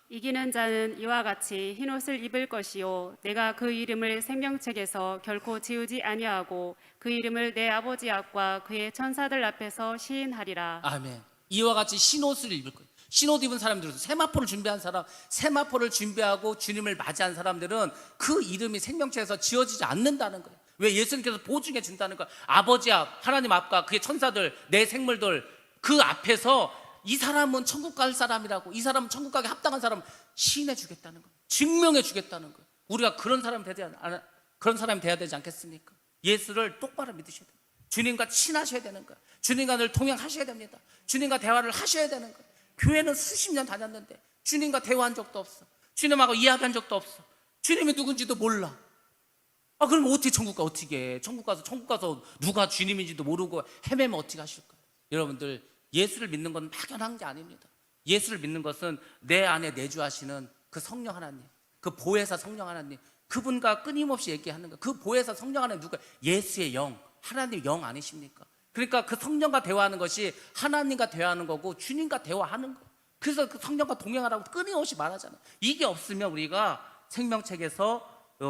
이기는 자는 이와 같이 흰옷을 입을 것이요 내가 그 이름을 생명책에서 결코 지우지 아니하고 그 이름을 내 아버지 앞과 그의 천사들 앞에서 시인하리라.
아멘. 이와 같이 흰옷을 입을 거예요. 흰옷 입은 사람들은, 세마포를 준비한 사람, 세마포를 준비하고 주님을 맞이한 사람들은 그 이름이 생명책에서 지워지지 않는다는 거예요. 왜? 예수님께서 보증해 준다는 거예요. 아버지 앞, 하나님 앞과 그의 천사들, 내 생물들 그 앞에서 이 사람은 천국 갈 사람이라고, 이 사람은 천국 가게 합당한 사람 시인해 주겠다는 거예요. 증명해 주겠다는 거예요. 우리가 그런 사람이 돼야 되지 않겠습니까? 예수를 똑바로 믿으셔야 돼요. 주님과 친하셔야 되는 거예요. 주님과 늘 동행하셔야 됩니다. 주님과 대화를 하셔야 되는 거예요. 교회는 수십 년 다녔는데 주님과 대화한 적도 없어. 주님하고 이야기한 적도 없어. 주님이 누군지도 몰라. 그럼 어떻게 천국 가? 어떻게 해? 천국 가서 누가 주님인지도 모르고 헤매면 어떻게 하실 거예요? 여러분들, 예수를 믿는 건 막연한 게 아닙니다. 예수를 믿는 것은 내 안에 내주하시는 그 성령 하나님, 그 보혜사 성령 하나님, 그분과 끊임없이 얘기하는 거. 그 보혜사 성령 하나님 누가? 예수의 영, 하나님 영 아니십니까? 그러니까 그 성령과 대화하는 것이 하나님과 대화하는 거고 주님과 대화하는 거. 그래서 그 성령과 동행하라고 끊임없이 말하잖아요. 이게 없으면 우리가 생명책에서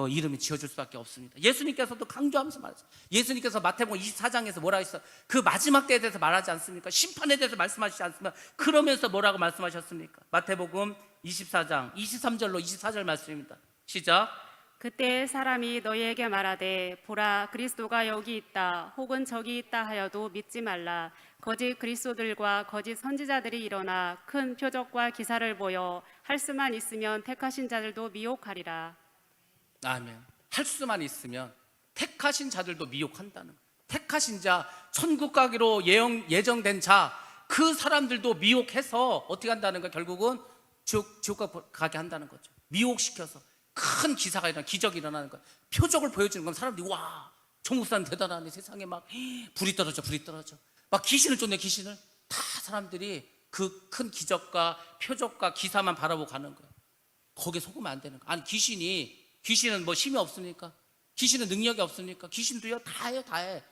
이름이 지어줄 수밖에 없습니다. 예수님께서도 강조하면서 말했어요. 예수님께서 마태복음 24장에서 뭐라 했어? 그 마지막 때에 대해서 말하지 않습니까? 심판에 대해서 말씀하시지 않습니까? 그러면서 뭐라고 말씀하셨습니까? 마태복음 24장 23절로 24절 말씀입니다. 시작.
그때 사람이 너희에게 말하되 보라 그리스도가 여기 있다 혹은 저기 있다 하여도 믿지 말라. 거짓 그리스도들과 거짓 선지자들이 일어나 큰 표적과 기사를 보여 할 수만 있으면 택하신 자들도 미혹하리라.
아멘. 할 수만 있으면 택하신 자들도 미혹한다는 거예요. 택하신 자, 천국 가기로 예정된 자, 그 사람들도 미혹해서 어떻게 한다는 거예요? 결국은 지옥 가게 한다는 거죠. 미혹시켜서 큰 기사가 일어나, 기적이 일어나는 거예요. 표적을 보여주는 건 사람들이 와, 종국사는 대단하네. 세상에 막 불이 떨어져 막 귀신을 쫓네. 귀신을 다 사람들이 그 큰 기적과 표적과 기사만 바라보고 가는 거예요. 거기에 속으면 안 되는 거예요. 아니 귀신은 뭐 힘이 없습니까? 귀신은 능력이 없습니까? 귀신도요 다 해.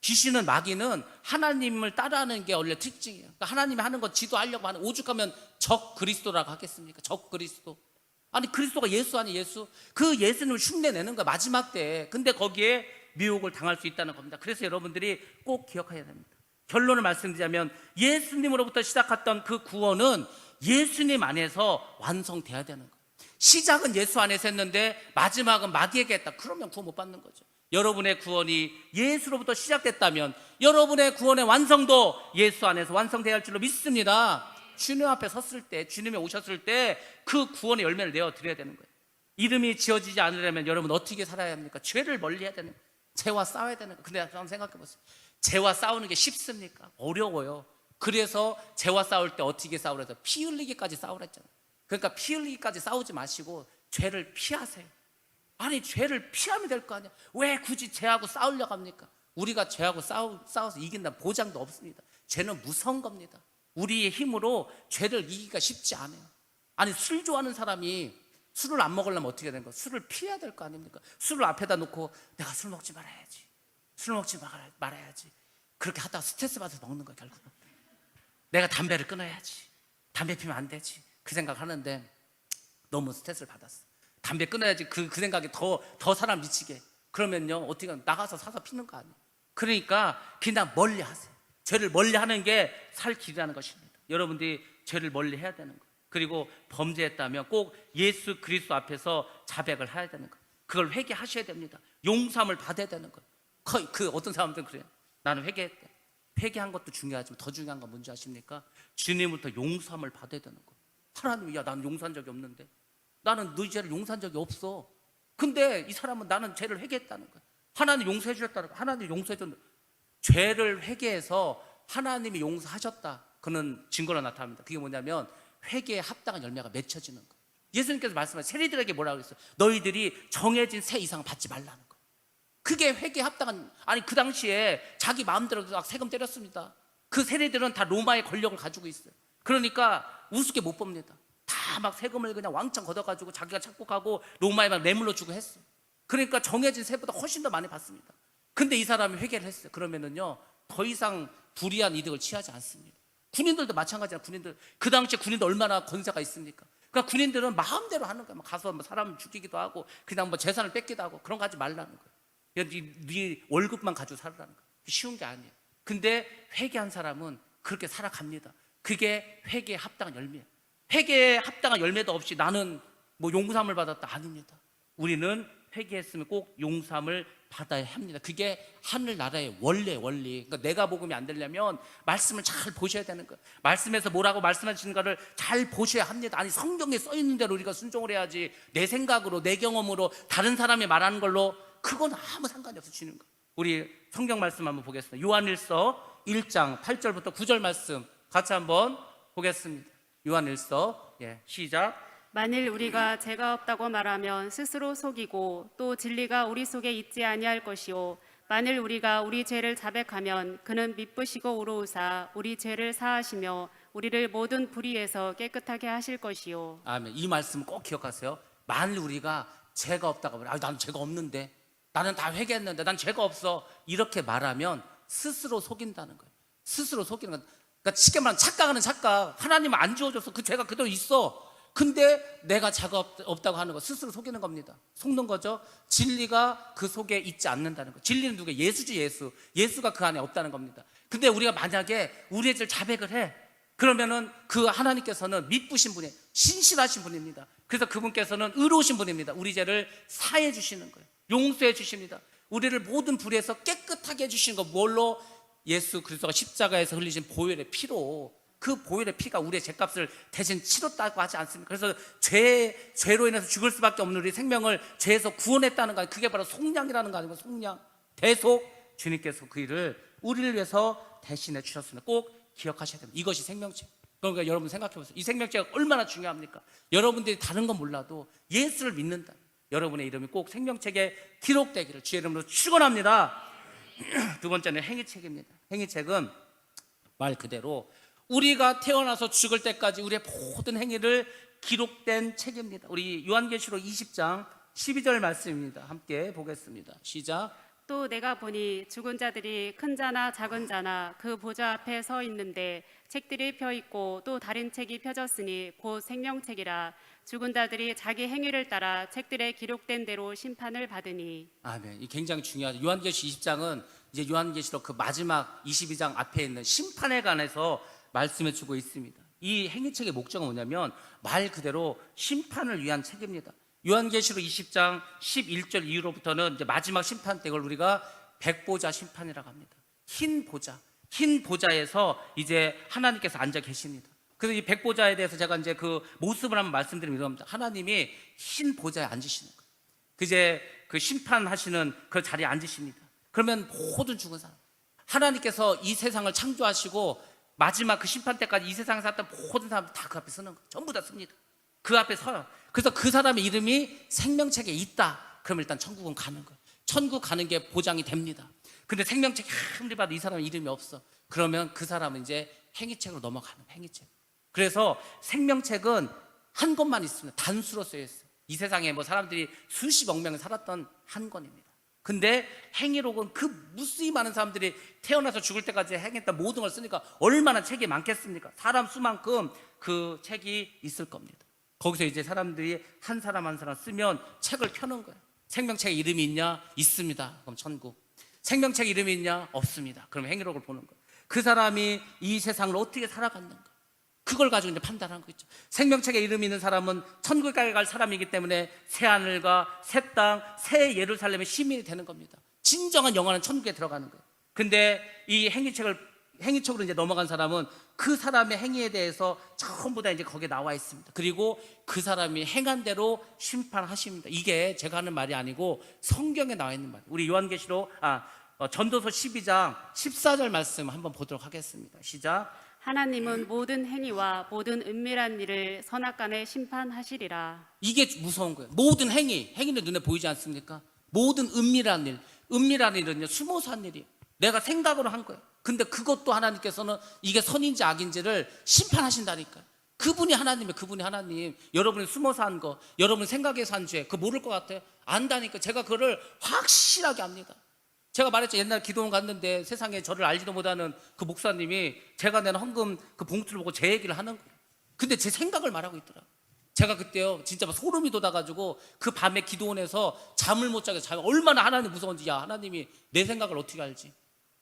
귀신은 마귀는 하나님을 따라하는 게 원래 특징이에요. 그러니까 하나님이 하는 거 지도하려고 하는, 오죽하면 적 그리스도라고 하겠습니까? 적 그리스도. 아니 그리스도가 예수 아니 예수? 그 예수님을 흉내내는 거야 마지막 때에. 근데 거기에 미혹을 당할 수 있다는 겁니다. 그래서 여러분들이 꼭 기억해야 됩니다. 결론을 말씀드리자면 예수님으로부터 시작했던 그 구원은 예수님 안에서 완성돼야 되는 거예요. 시작은 예수 안에서 했는데 마지막은 마귀에게 했다. 그러면 구원 못 받는 거죠. 여러분의 구원이 예수로부터 시작됐다면 여러분의 구원의 완성도 예수 안에서 완성돼야 할 줄로 믿습니다. 주님 앞에 섰을 때, 주님이 오셨을 때 그 구원의 열매를 내어드려야 되는 거예요. 이름이 지어지지 않으려면 여러분 어떻게 살아야 합니까? 죄를 멀리해야 되는 거예요. 죄와 싸워야 되는 거예요. 근데 한번 생각해 보세요. 죄와 싸우는 게 쉽습니까? 어려워요. 그래서 죄와 싸울 때 어떻게 싸우라 해서 피 흘리기까지 싸우라 했잖아요. 그러니까 피 흘리기까지 싸우지 마시고 죄를 피하세요. 아니 죄를 피하면 될 거 아니야. 왜 굳이 죄하고 싸우려고 합니까? 우리가 죄하고 싸워서 이긴다는 보장도 없습니다. 죄는 무서운 겁니다. 우리의 힘으로 죄를 이기기가 쉽지 않아요. 아니 술 좋아하는 사람이 술을 안 먹으려면 어떻게 되는 거야? 술을 피해야 될 거 아닙니까? 술을 앞에다 놓고 내가 술 먹지 말아야지, 술 먹지 말아야지, 그렇게 하다가 스트레스 받아서 먹는 거야. 결국은 내가 담배를 끊어야지, 담배 피면 안 되지, 그 생각하는데 너무 스트레스를 받았어. 담배 끊어야지, 그 생각이 더 사람 미치게. 그러면요 어떻게 나가서 사서 피는 거 아니에요. 그러니까 그냥 멀리 하세요. 죄를 멀리 하는 게 살 길이라는 것입니다. 여러분들이 죄를 멀리 해야 되는 거예요. 그리고 범죄했다면 꼭 예수 그리스도 앞에서 자백을 해야 되는 거예요. 그걸 회개하셔야 됩니다. 용서함을 받아야 되는 거예요. 그 어떤 사람들은 그래요. 나는 회개했대. 회개한 것도 중요하지만 더 중요한 건 뭔지 아십니까? 주님부터 용서함을 받아야 되는 거예요. 하나님이 야 나는 용서한 적이 없는데, 나는 너희 죄를 용서한 적이 없어. 근데 이 사람은 나는 죄를 회개했다는 거예요. 하나님 용서해 주셨다는 거예요. 하나님 용서해 줬는데 죄를 회개해서 하나님이 용서하셨다, 그는 증거로 나타납니다. 그게 뭐냐면 회개에 합당한 열매가 맺혀지는 거예요. 예수님께서 말씀하신 세리들에게 뭐라고 했어요? 너희들이 정해진 세 이상을 받지 말라는 거예요. 그게 회개에 합당한. 아니 그 당시에 자기 마음대로 막 세금 때렸습니다. 그 세리들은 다 로마의 권력을 가지고 있어요. 그러니까 우습게 못 봅니다. 다 막 세금을 그냥 왕창 걷어가지고 자기가 착복하고 로마에 막 뇌물로 주고 했어요. 그러니까 정해진 세보다 훨씬 더 많이 받습니다. 근데 이 사람이 회개를 했어요. 그러면은요 더 이상 불이한 이득을 취하지 않습니다. 군인들도 마찬가지야. 군인들 그 당시에 군인들 얼마나 권세가 있습니까? 그러니까 군인들은 마음대로 하는 거야. 가서 뭐 사람 죽이기도 하고 그냥 뭐 재산을 뺏기도 하고 그런 거 하지 말라는 거예요. 네 월급만 가지고 살라는 거예요. 쉬운 게 아니에요. 근데 회개한 사람은 그렇게 살아갑니다. 그게 회개에 합당한 열매예요. 회개에 합당한 열매도 없이 나는 뭐 용서함을 받았다, 아닙니다. 우리는 회개했으면 꼭 용서함을 받아야 합니다. 그게 하늘나라의 원리. 그러니까 내가 복음이 안 되려면 말씀을 잘 보셔야 되는 거예요. 말씀에서 뭐라고 말씀하시는가를 잘 보셔야 합니다. 아니 성경에 써 있는 대로 우리가 순종을 해야지 내 생각으로 내 경험으로 다른 사람이 말하는 걸로 그건 아무 상관이 없어 주는 거예요. 우리 성경 말씀 한번 보겠습니다. 요한일서 1장 8절부터 9절 말씀 같이 한번 보겠습니다. 요한일서 시작.
만일 우리가 죄가 없다고 말하면 스스로 속이고 또 진리가 우리 속에 있지 아니할 것이요 만일 우리가 우리 죄를 자백하면 그는 미쁘시고 의로우사 우리 죄를 사하시며 우리를 모든 불의에서 깨끗하게 하실 것이요.
아멘. 이 말씀 꼭 기억하세요. 만일 우리가 죄가 없다고 하면 나는 죄가 없는데, 나는 다 회개했는데 난 죄가 없어, 이렇게 말하면 스스로 속인다는 거예요. 스스로 속이는 건, 그러니까 쉽게 말하면 착각하는 착각. 하나님은 안 지워줘서 그 죄가 그대로 있어. 근데 내가 죄가 없다고 하는 거, 스스로 속이는 겁니다. 속는 거죠. 진리가 그 속에 있지 않는다는 거. 진리는 누구예요? 예수지, 예수. 예수가 그 안에 없다는 겁니다. 근데 우리가 만약에 우리의 죄를 자백을 해, 그러면은 그 하나님께서는 믿으신 분이에요. 신실하신 분입니다. 그래서 그분께서는 의로우신 분입니다. 우리 죄를 사해 주시는 거예요. 용서해 주십니다. 우리를 모든 불의에서 깨끗하게 해주시는 거, 뭘로? 예수 그리스도가 십자가에서 흘리신 보혈의 피로. 그 보혈의 피가 우리의 죄값을 대신 치렀다고 하지 않습니까? 그래서 죄로 인해서 죽을 수밖에 없는 우리 생명을 죄에서 구원했다는 거 아니에요. 그게 바로 속량이라는 거 아니에요. 속량, 대속. 주님께서 그 일을 우리를 위해서 대신해 주셨습니다. 꼭 기억하셔야 됩니다. 이것이 생명책. 그러니까 여러분 생각해 보세요. 이 생명책이 얼마나 중요합니까? 여러분들이 다른 건 몰라도 예수를 믿는다, 여러분의 이름이 꼭 생명책에 기록되기를 주의 이름으로 축원합니다. 두 번째는 행위책입니다. 행위책은 말 그대로 우리가 태어나서 죽을 때까지 우리의 모든 행위를 기록된 책입니다. 우리 요한계시록 20장 12절 말씀입니다. 함께 보겠습니다. 시작.
또 내가 보니 죽은 자들이 큰 자나 작은 자나 그 보좌 앞에 서 있는데 책들이 펴 있고 또 다른 책이 펴졌으니 곧 생명책이라. 죽은 자들이 자기 행위를 따라 책들에 기록된 대로 심판을 받으니.
아멘. 이 굉장히 중요하죠. 요한계시록 20장은 이제 요한계시록 그 마지막 22장 앞에 있는 심판에 관해서 말씀해 주고 있습니다. 이 행위책의 목적은 뭐냐면 말 그대로 심판을 위한 책입니다. 요한계시록 20장 11절 이후로부터는 이제 마지막 심판 때, 이걸 우리가 백보자 심판이라고 합니다. 흰 보자, 흰 보자에서 이제 하나님께서 앉아 계십니다. 그래서 이 백보자에 대해서 제가 이제 그 모습을 한번 말씀드리면 이럽니다. 하나님이 흰 보자에 앉으시는 거예요. 이제 그 심판하시는 그 자리에 앉으십니다. 그러면 모든 죽은 사람, 하나님께서 이 세상을 창조하시고 마지막 그 심판 때까지 이 세상에 살았던 모든 사람들 다 그 앞에 서는 거예요. 전부 다 섭니다. 그 앞에 서요. 그래서 그 사람의 이름이 생명책에 있다. 그럼 일단 천국은 가는 거예요. 천국 가는 게 보장이 됩니다. 근데 생명책에 아무리 봐도 이 사람의 이름이 없어. 그러면 그 사람은 이제 행위책으로 넘어가는 거예요. 행위책. 그래서 생명책은 한 권만 있습니다. 단수로 쓰여 있어요. 이 세상에 뭐 사람들이 수십억 명이 살았던 한 권입니다. 근데 행위록은 그 무수히 많은 사람들이 태어나서 죽을 때까지 행했던 모든 걸 쓰니까 얼마나 책이 많겠습니까? 사람 수만큼 그 책이 있을 겁니다. 거기서 이제 사람들이 한 사람 한 사람 쓰면 책을 펴는 거예요. 생명책에 이름이 있냐? 있습니다. 그럼 천국. 생명책에 이름이 있냐? 없습니다. 그럼 행위록을 보는 거예요. 그 사람이 이 세상을 어떻게 살아갔는가, 그걸 가지고 이제 판단하는 거 있죠. 생명책에 이름이 있는 사람은 천국에 갈 사람이기 때문에 새 하늘과 새 땅, 새 예루살렘의 시민이 되는 겁니다. 진정한 영원한 천국에 들어가는 거예요. 근데 이 행위책으로 이제 넘어간 사람은 그 사람의 행위에 대해서 전부 다 이제 거기에 나와 있습니다. 그리고 그 사람이 행한 대로 심판하십니다. 이게 제가 하는 말이 아니고 성경에 나와 있는 말이에요. 우리 요한계시록 전도서 12장 14절 말씀 한번 보도록 하겠습니다. 시작.
하나님은 모든 행위와 모든 은밀한 일을 선악간에 심판하시리라.
이게 무서운 거예요. 모든 행위는 눈에 보이지 않습니까? 모든 은밀한 일은요, 숨어서 한 일이에요. 내가 생각으로 한 거예요. 근데 그것도 하나님께서는 이게 선인지 악인지를 심판하신다니까요. 그분이 하나님이에요. 그분이 하나님. 여러분이 숨어서 한 거, 여러분이 생각해서 한 죄, 그거 모를 것 같아요? 안다니까. 제가 그거를 확실하게 압니다. 제가 말했죠. 옛날 기도원 갔는데 세상에 저를 알지도 못하는 그 목사님이 제가 낸 헌금 그 봉투를 보고 제 얘기를 하는 거예요. 근데 제 생각을 말하고 있더라고요. 제가 그때요, 진짜 막 소름이 돋아가지고 그 밤에 기도원에서 잠을 못 자게, 얼마나 하나님 무서운지. 야, 하나님이 내 생각을 어떻게 알지?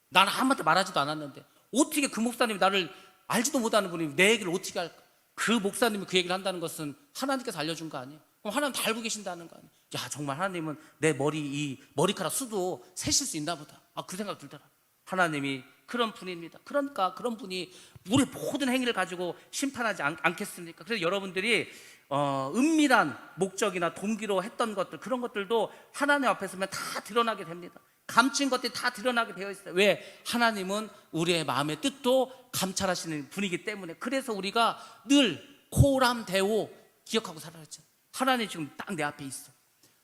나는 아무한테 말하지도 않았는데 어떻게 그 목사님이, 나를 알지도 못하는 분이 내 얘기를 어떻게 할까? 그 목사님이 그 얘기를 한다는 것은 하나님께서 알려준 거 아니에요? 그럼 하나님 다 알고 계신다는 거 아니에요? 야, 정말 하나님은 내 이 머리카락 수도 세실 수 있나 보다. 그 생각 들더라. 하나님이 그런 분입니다. 그러니까 그런 분이 우리 모든 행위를 가지고 심판하지 않겠습니까? 그래서 여러분들이 은밀한 목적이나 동기로 했던 것들, 그런 것들도 하나님 앞에 서면 다 드러나게 됩니다. 감춘 것들이 다 드러나게 되어 있어요. 왜? 하나님은 우리의 마음의 뜻도 감찰하시는 분이기 때문에. 그래서 우리가 늘 코람 데오 기억하고 살아야죠. 하나님 지금 딱 내 앞에 있어.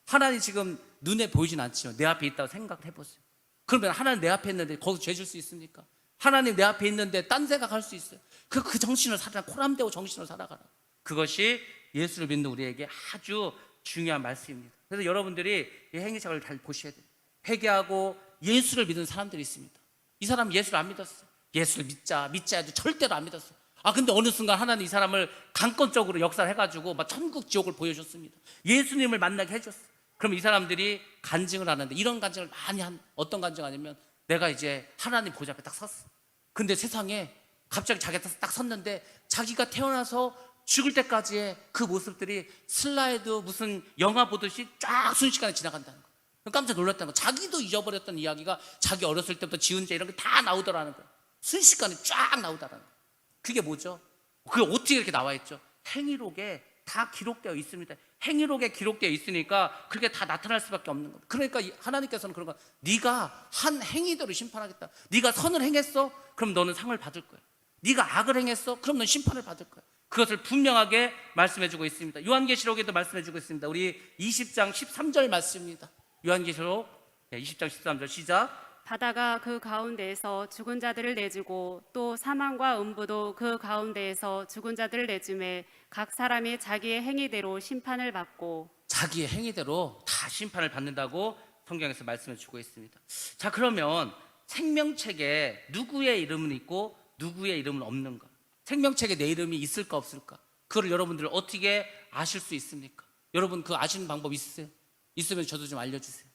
하나님 지금 눈에 보이진 않지만 내 앞에 있다고 생각을 해보세요. 그러면 하나님 내 앞에 있는데 거기서 죄 줄 수 있습니까? 하나님 내 앞에 있는데 딴 생각할 수 있어요. 그 정신을 살아라. 코람 데오 정신을 살아가라. 그것이 예수를 믿는 우리에게 아주 중요한 말씀입니다. 그래서 여러분들이 이 행위책을 잘 보셔야 돼요. 회개하고 예수를 믿는 사람들이 있습니다. 이 사람 예수를 안 믿었어요. 예수를 믿자 해도 절대로 안 믿었어요. 근데 어느 순간 하나님 이 사람을 강권적으로 역사를 해가지고 막 천국 지옥을 보여줬습니다. 예수님을 만나게 해줬어요. 그럼 이 사람들이 간증을 하는데, 이런 간증을 많이 어떤 간증하냐면, 내가 이제 하나님 보좌 앞에 딱 섰어. 근데 세상에 갑자기 자기가 딱 섰는데 자기가 태어나서 죽을 때까지의 그 모습들이 슬라이드 무슨 영화 보듯이 쫙 순식간에 지나간다는 거예요. 깜짝 놀랐다는 거예요. 자기도 잊어버렸던 이야기가 자기 어렸을 때부터 지은 죄 이런 게 다 나오더라는 거예요. 순식간에 쫙 나오더라는 거예요. 그게 뭐죠? 그게 어떻게 이렇게 나와 있죠? 행위록에 다 기록되어 있습니다. 행위록에 기록되어 있으니까 그게 다 나타날 수밖에 없는 겁니다. 그러니까 하나님께서는 그런 거, 네가 한 행위대로 심판하겠다. 네가 선을 행했어? 그럼 너는 상을 받을 거야. 네가 악을 행했어? 그럼 너는 심판을 받을 거야. 그것을 분명하게 말씀해주고 있습니다. 요한계시록에도 말씀해주고 있습니다. 우리 20장 13절 말씀입니다. 요한계시록 20장 13절 시작.
바다가 그 가운데에서 죽은 자들을 내주고 또 사망과 음부도 그 가운데에서 죽은 자들을 내주매 각 사람이 자기의 행위대로 심판을 받고.
자기의 행위대로 다 심판을 받는다고 성경에서 말씀해 주고 있습니다. 자, 그러면 생명책에 누구의 이름은 있고 누구의 이름은 없는가? 생명책에 내 이름이 있을까 없을까? 그걸 여러분들 어떻게 아실 수 있습니까? 여러분 그 아시는 방법 있으세요? 있으면 저도 좀 알려주세요.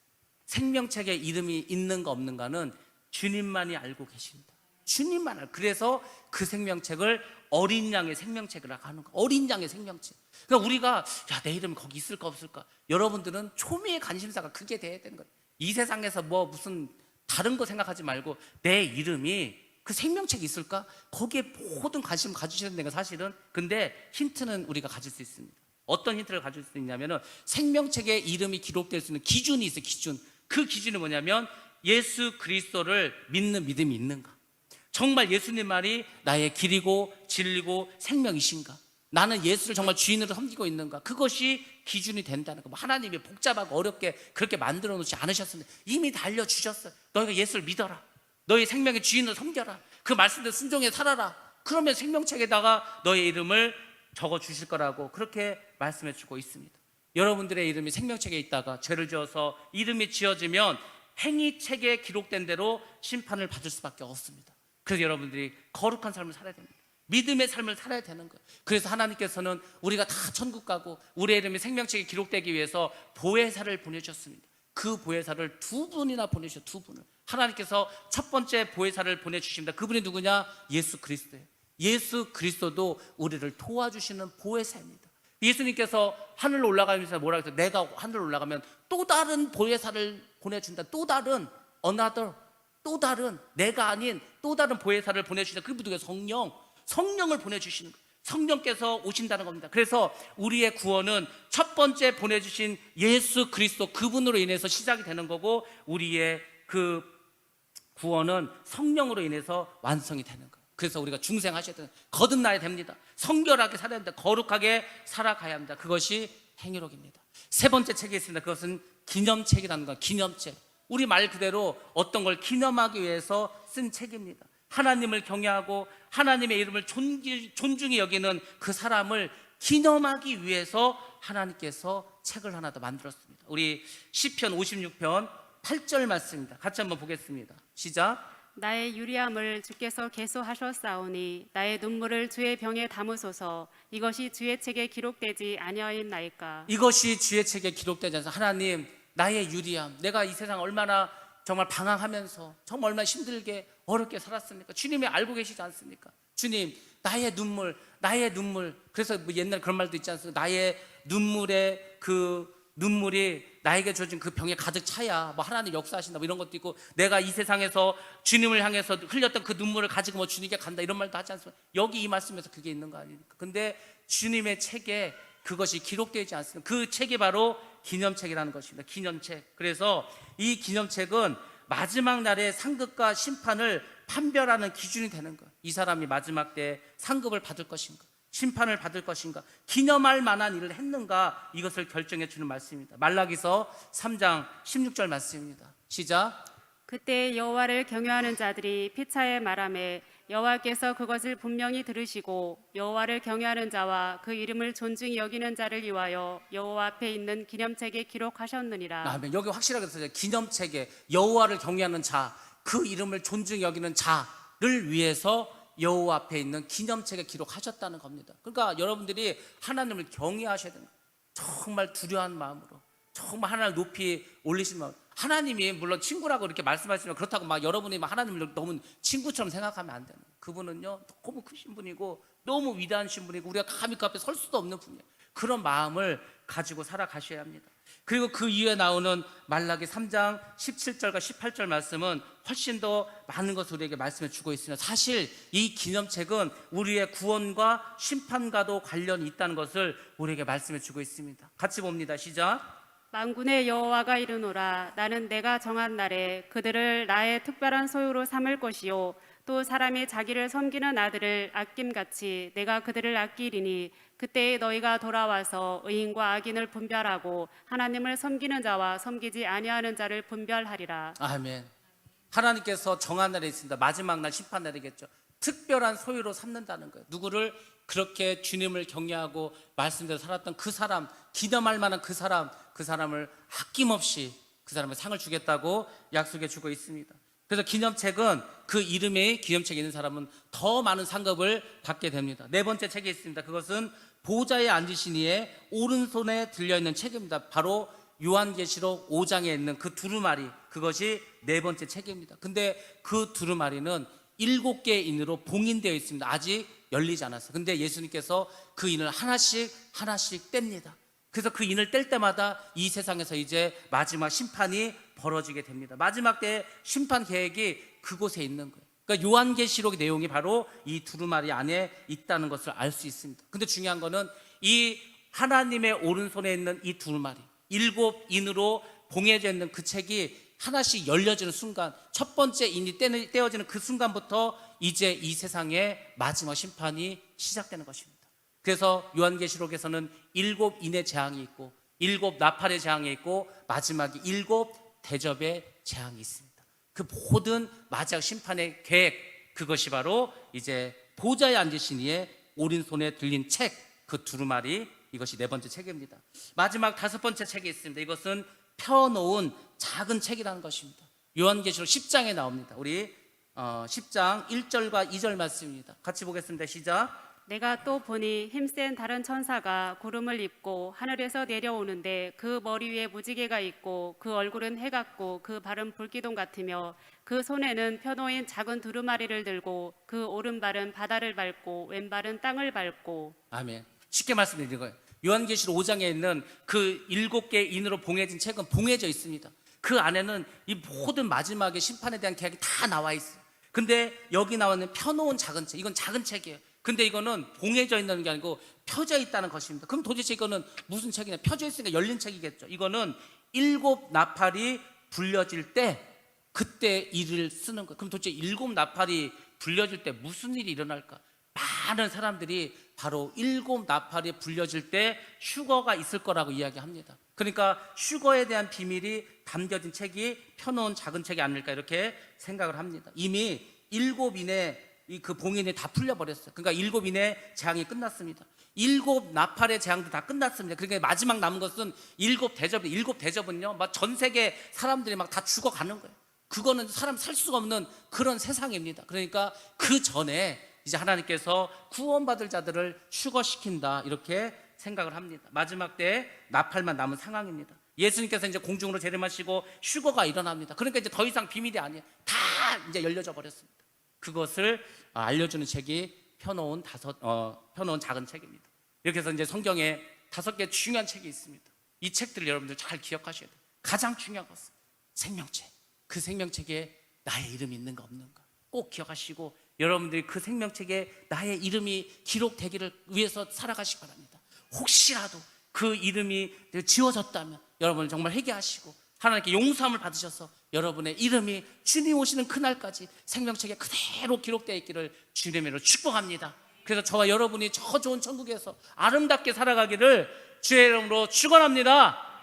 생명책에 이름이 있는가 없는가는 주님만이 알고 계십니다. 주님만 알고. 그래서 그 생명책을 어린 양의 생명책이라고 하는 거예요. 어린 양의 생명책. 그러니까 우리가 내 이름 거기 있을까 없을까? 여러분들은 초미의 관심사가 그게 돼야 되는 거예요. 이 세상에서 뭐 무슨 다른 거 생각하지 말고 내 이름이 그 생명책이 있을까? 거기에 모든 관심을 가지셔야 되는 거 사실은. 근데 힌트는 우리가 가질 수 있습니다. 어떤 힌트를 가질 수 있냐면은 생명책에 이름이 기록될 수 있는 기준이 있어요. 기준. 그 기준이 뭐냐면 예수 그리스도를 믿는 믿음이 있는가? 정말 예수님 말이 나의 길이고 진리고 생명이신가? 나는 예수를 정말 주인으로 섬기고 있는가? 그것이 기준이 된다는 거. 하나님이 복잡하고 어렵게 그렇게 만들어 놓지 않으셨습니다. 이미 다 알려주셨어요. 너희가 예수를 믿어라. 너희 생명의 주인으로 섬겨라. 그 말씀대로 순종해 살아라. 그러면 생명책에다가 너의 이름을 적어 주실 거라고 그렇게 말씀해 주고 있습니다. 여러분들의 이름이 생명책에 있다가 죄를 지어서 이름이 지어지면 행위책에 기록된 대로 심판을 받을 수밖에 없습니다. 그래서 여러분들이 거룩한 삶을 살아야 됩니다. 믿음의 삶을 살아야 되는 거예요. 그래서 하나님께서는 우리가 다 천국 가고 우리의 이름이 생명책에 기록되기 위해서 보혜사를 보내주셨습니다. 그 보혜사를 두 분이나 보내주셨어요. 두 분을. 하나님께서 첫 번째 보혜사를 보내주십니다. 그분이 누구냐? 예수 그리스도예요. 예수 그리스도도 우리를 도와주시는 보혜사입니다. 예수님께서 하늘로 올라가면서 뭐라고 했어요? 내가 하늘로 올라가면 또 다른 보혜사를 보내준다. 또 다른 another, 또 다른 내가 아닌 또 다른 보혜사를 보내주신다. 그분이 누구예요? 성령을 보내주시는 거예요. 성령께서 오신다는 겁니다. 그래서 우리의 구원은 첫 번째 보내주신 예수 그리스도 그분으로 인해서 시작이 되는 거고, 우리의 그 구원은 성령으로 인해서 완성이 되는 거예요. 그래서 우리가 중생하셔야 됩니다. 거듭나야 됩니다. 성결하게 살아야 합니다. 거룩하게 살아가야 합니다. 그것이 행위록입니다. 세 번째 책이 있습니다. 그것은 기념책이라는 거. 기념책. 우리 말 그대로 어떤 걸 기념하기 위해서 쓴 책입니다. 하나님을 경외하고 하나님의 이름을 존중히 여기는 그 사람을 기념하기 위해서 하나님께서 책을 하나 더 만들었습니다. 우리 시편 56편 8절 말씀입니다. 같이 한번 보겠습니다. 시작.
나의 유리함을 주께서 계수하셨사오니 나의 눈물을 주의 병에 담으소서. 이것이 주의 책에 기록되지 아니하였나이까.
이것이 주의 책에 기록되지 않아서 하나님, 나의 유리함, 내가 이 세상 얼마나 정말 방황하면서 정말 얼마나 힘들게 어렵게 살았습니까? 주님이 알고 계시지 않습니까? 주님, 나의 눈물. 그래서 뭐 옛날 그런 말도 있지 않습니까? 나의 눈물에 그 눈물이 나에게 주어진 그 병에 가득 차야 뭐 하나님 역사하신다 뭐 이런 것도 있고, 내가 이 세상에서 주님을 향해서 흘렸던 그 눈물을 가지고 뭐 주님께 간다 이런 말도 하지 않습니까? 여기 이 말씀에서 그게 있는 거 아닙니까? 근데 주님의 책에 그것이 기록되지 않습니다. 그 책이 바로 기념책이라는 것입니다. 기념책. 그래서 이 기념책은 마지막 날의 상급과 심판을 판별하는 기준이 되는 거예요. 이 사람이 마지막 때 상급을 받을 것인가, 심판을 받을 것인가, 기념할 만한 일을 했는가, 이것을 결정해 주는 말씀입니다. 말라기서 3장 16절 말씀입니다. 시작.
그때 여호와를 경외하는 자들이 피차에 말하매 여호와께서 그것을 분명히 들으시고 여호와를 경외하는 자와 그 이름을 존중히 여기는 자를 위하여 여호와 앞에 있는 기념책에 기록하셨느니라.
아멘. 여기 확실하게 써요. 기념책에 여호와를 경외하는 자, 그 이름을 존중히 여기는 자를 위해서 여호와 앞에 있는 기념책에 기록하셨다는 겁니다. 그러니까 여러분들이 하나님을 경외하셔야 됩니다. 정말 두려운 마음으로, 정말 하나님을 높이 올리시는 마음. 하나님이 물론 친구라고 이렇게 말씀하시면 그렇다고 막 여러분이 막 하나님을 너무 친구처럼 생각하면 안 돼요. 그분은요 너무 크신 분이고 너무 위대하신 분이고 우리가 감히 그 앞에 설 수도 없는 분이에요. 그런 마음을 가지고 살아가셔야 합니다. 그리고 그 이후에 나오는 말라기 3장 17절과 18절 말씀은 훨씬 더 많은 것을 우리에게 말씀해 주고 있습니다. 사실 이 기념책은 우리의 구원과 심판과도 관련이 있다는 것을 우리에게 말씀해 주고 있습니다. 같이 봅니다. 시작.
만군의 여호와가 이르노라. 나는 내가 정한 날에 그들을 나의 특별한 소유로 삼을 것이요 또 사람이 자기를 섬기는 아들을 아낌같이 내가 그들을 아끼리니 그때에 너희가 돌아와서 의인과 악인을 분별하고 하나님을 섬기는 자와 섬기지 아니하는 자를 분별하리라.
아멘. 하나님께서 정한 날에 있습니다. 마지막 날 심판 날이겠죠. 특별한 소유로 삼는다는 거예요. 누구를? 그렇게 주님을 경외하고 말씀대로 살았던 그 사람, 기념할 만한 그 사람을 아낌없이 그 사람의 상을 주겠다고 약속해 주고 있습니다. 그래서 기념책은 그 이름에 기념책에 있는 사람은 더 많은 상급을 받게 됩니다. 네 번째 책이 있습니다. 그것은 보좌에 앉으신 이의 오른손에 들려있는 책입니다. 바로 요한계시록 5장에 있는 그 두루마리, 그것이 네 번째 책입니다. 근데 그 두루마리는 7개의 인으로 봉인되어 있습니다. 아직 열리지 않았어요. 근데 예수님께서 그 인을 하나씩 뗍니다. 그래서 그 인을 뗄 때마다 이 세상에서 이제 마지막 심판이 벌어지게 됩니다. 마지막 때의 심판 계획이 그곳에 있는 거예요. 그러니까 요한계시록의 내용이 바로 이 두루마리 안에 있다는 것을 알 수 있습니다. 근데 중요한 거는 이 하나님의 오른손에 있는 이 두루마리, 7인으로 봉해져 있는 그 책이 하나씩 열려지는 순간, 첫 번째 인이 떼어지는 그 순간부터 이제 이 세상의 마지막 심판이 시작되는 것입니다. 그래서 요한계시록에서는 7인의 재앙이 있고 7 나팔의 재앙이 있고 마지막에 7 대접의 재앙이 있습니다. 그 모든 마지막 심판의 계획, 그것이 바로 이제 보좌에 앉으신 이의 오른손에 들린 책, 그 두루마리, 이것이 네 번째 책입니다. 마지막 다섯 번째 책이 있습니다. 이것은 펴놓은 작은 책이라는 것입니다. 요한계시록 10장에 나옵니다. 우리 10장 1절과 2절 말씀입니다. 같이 보겠습니다. 시작.
내가 또 보니 힘센 다른 천사가 구름을 입고 하늘에서 내려오는데 그 머리 위에 무지개가 있고 그 얼굴은 해 같고 그 발은 불기둥 같으며 그 손에는 펴놓인 작은 두루마리를 들고 그 오른발은 바다를 밟고 왼발은 땅을 밟고.
아멘. 쉽게 말씀드리는 거예요. 요한계시록 5장에 있는 그 7개의 인으로 봉해진 책은 봉해져 있습니다. 그 안에는 이 모든 마지막의 심판에 대한 계약이 다 나와 있어요. 근데 여기 나와 있는 펴놓은 작은 책, 이건 작은 책이에요. 근데 이거는 봉해져 있는 게 아니고 펴져 있다는 것입니다. 그럼 도대체 이거는 무슨 책이냐? 펴져 있으니까 열린 책이겠죠. 이거는 7 나팔이 불려질 때 그때 일을 쓰는 거예요. 그럼 도대체 7 나팔이 불려질 때 무슨 일이 일어날까? 많은 사람들이 바로 7 나팔이 불려질 때 휴거가 있을 거라고 이야기합니다. 그러니까 휴거에 대한 비밀이 담겨진 책이 펴놓은 작은 책이 아닐까 이렇게 생각을 합니다. 이미 7인의 그 봉인이 다 풀려버렸어요. 그러니까 7인의 재앙이 끝났습니다. 7 나팔의 재앙도 다 끝났습니다. 그러니까 마지막 남은 것은 7 대접이, 7 대접은요 막 전 세계 사람들이 막 다 죽어가는 거예요. 그거는 사람 살 수가 없는 그런 세상입니다. 그러니까 그 전에 이제 하나님께서 구원받을 자들을 휴거시킨다 이렇게 생각을 합니다. 마지막 때 나팔만 남은 상황입니다. 예수님께서 이제 공중으로 재림하시고 휴거가 일어납니다. 그러니까 이제 더 이상 비밀이 아니에요. 다 이제 열려져 버렸습니다. 그것을 알려주는 책이 펴놓은 작은 책입니다. 이렇게 해서 이제 성경에 5개 중요한 책이 있습니다. 이 책들을 여러분들 잘 기억하셔야 돼요. 가장 중요한 것은 생명책. 그 생명책에 나의 이름이 있는가 없는가 꼭 기억하시고 여러분들이 그 생명책에 나의 이름이 기록되기를 위해서 살아가시기 바랍니다. 혹시라도 그 이름이 지워졌다면 여러분 정말 회개하시고 하나님께 용서함을 받으셔서 여러분의 이름이 주님 오시는 그날까지 생명책에 그대로 기록되어 있기를 주님의 이름으로 축복합니다. 그래서 저와 여러분이 저 좋은 천국에서 아름답게 살아가기를 주의 이름으로 축원합니다.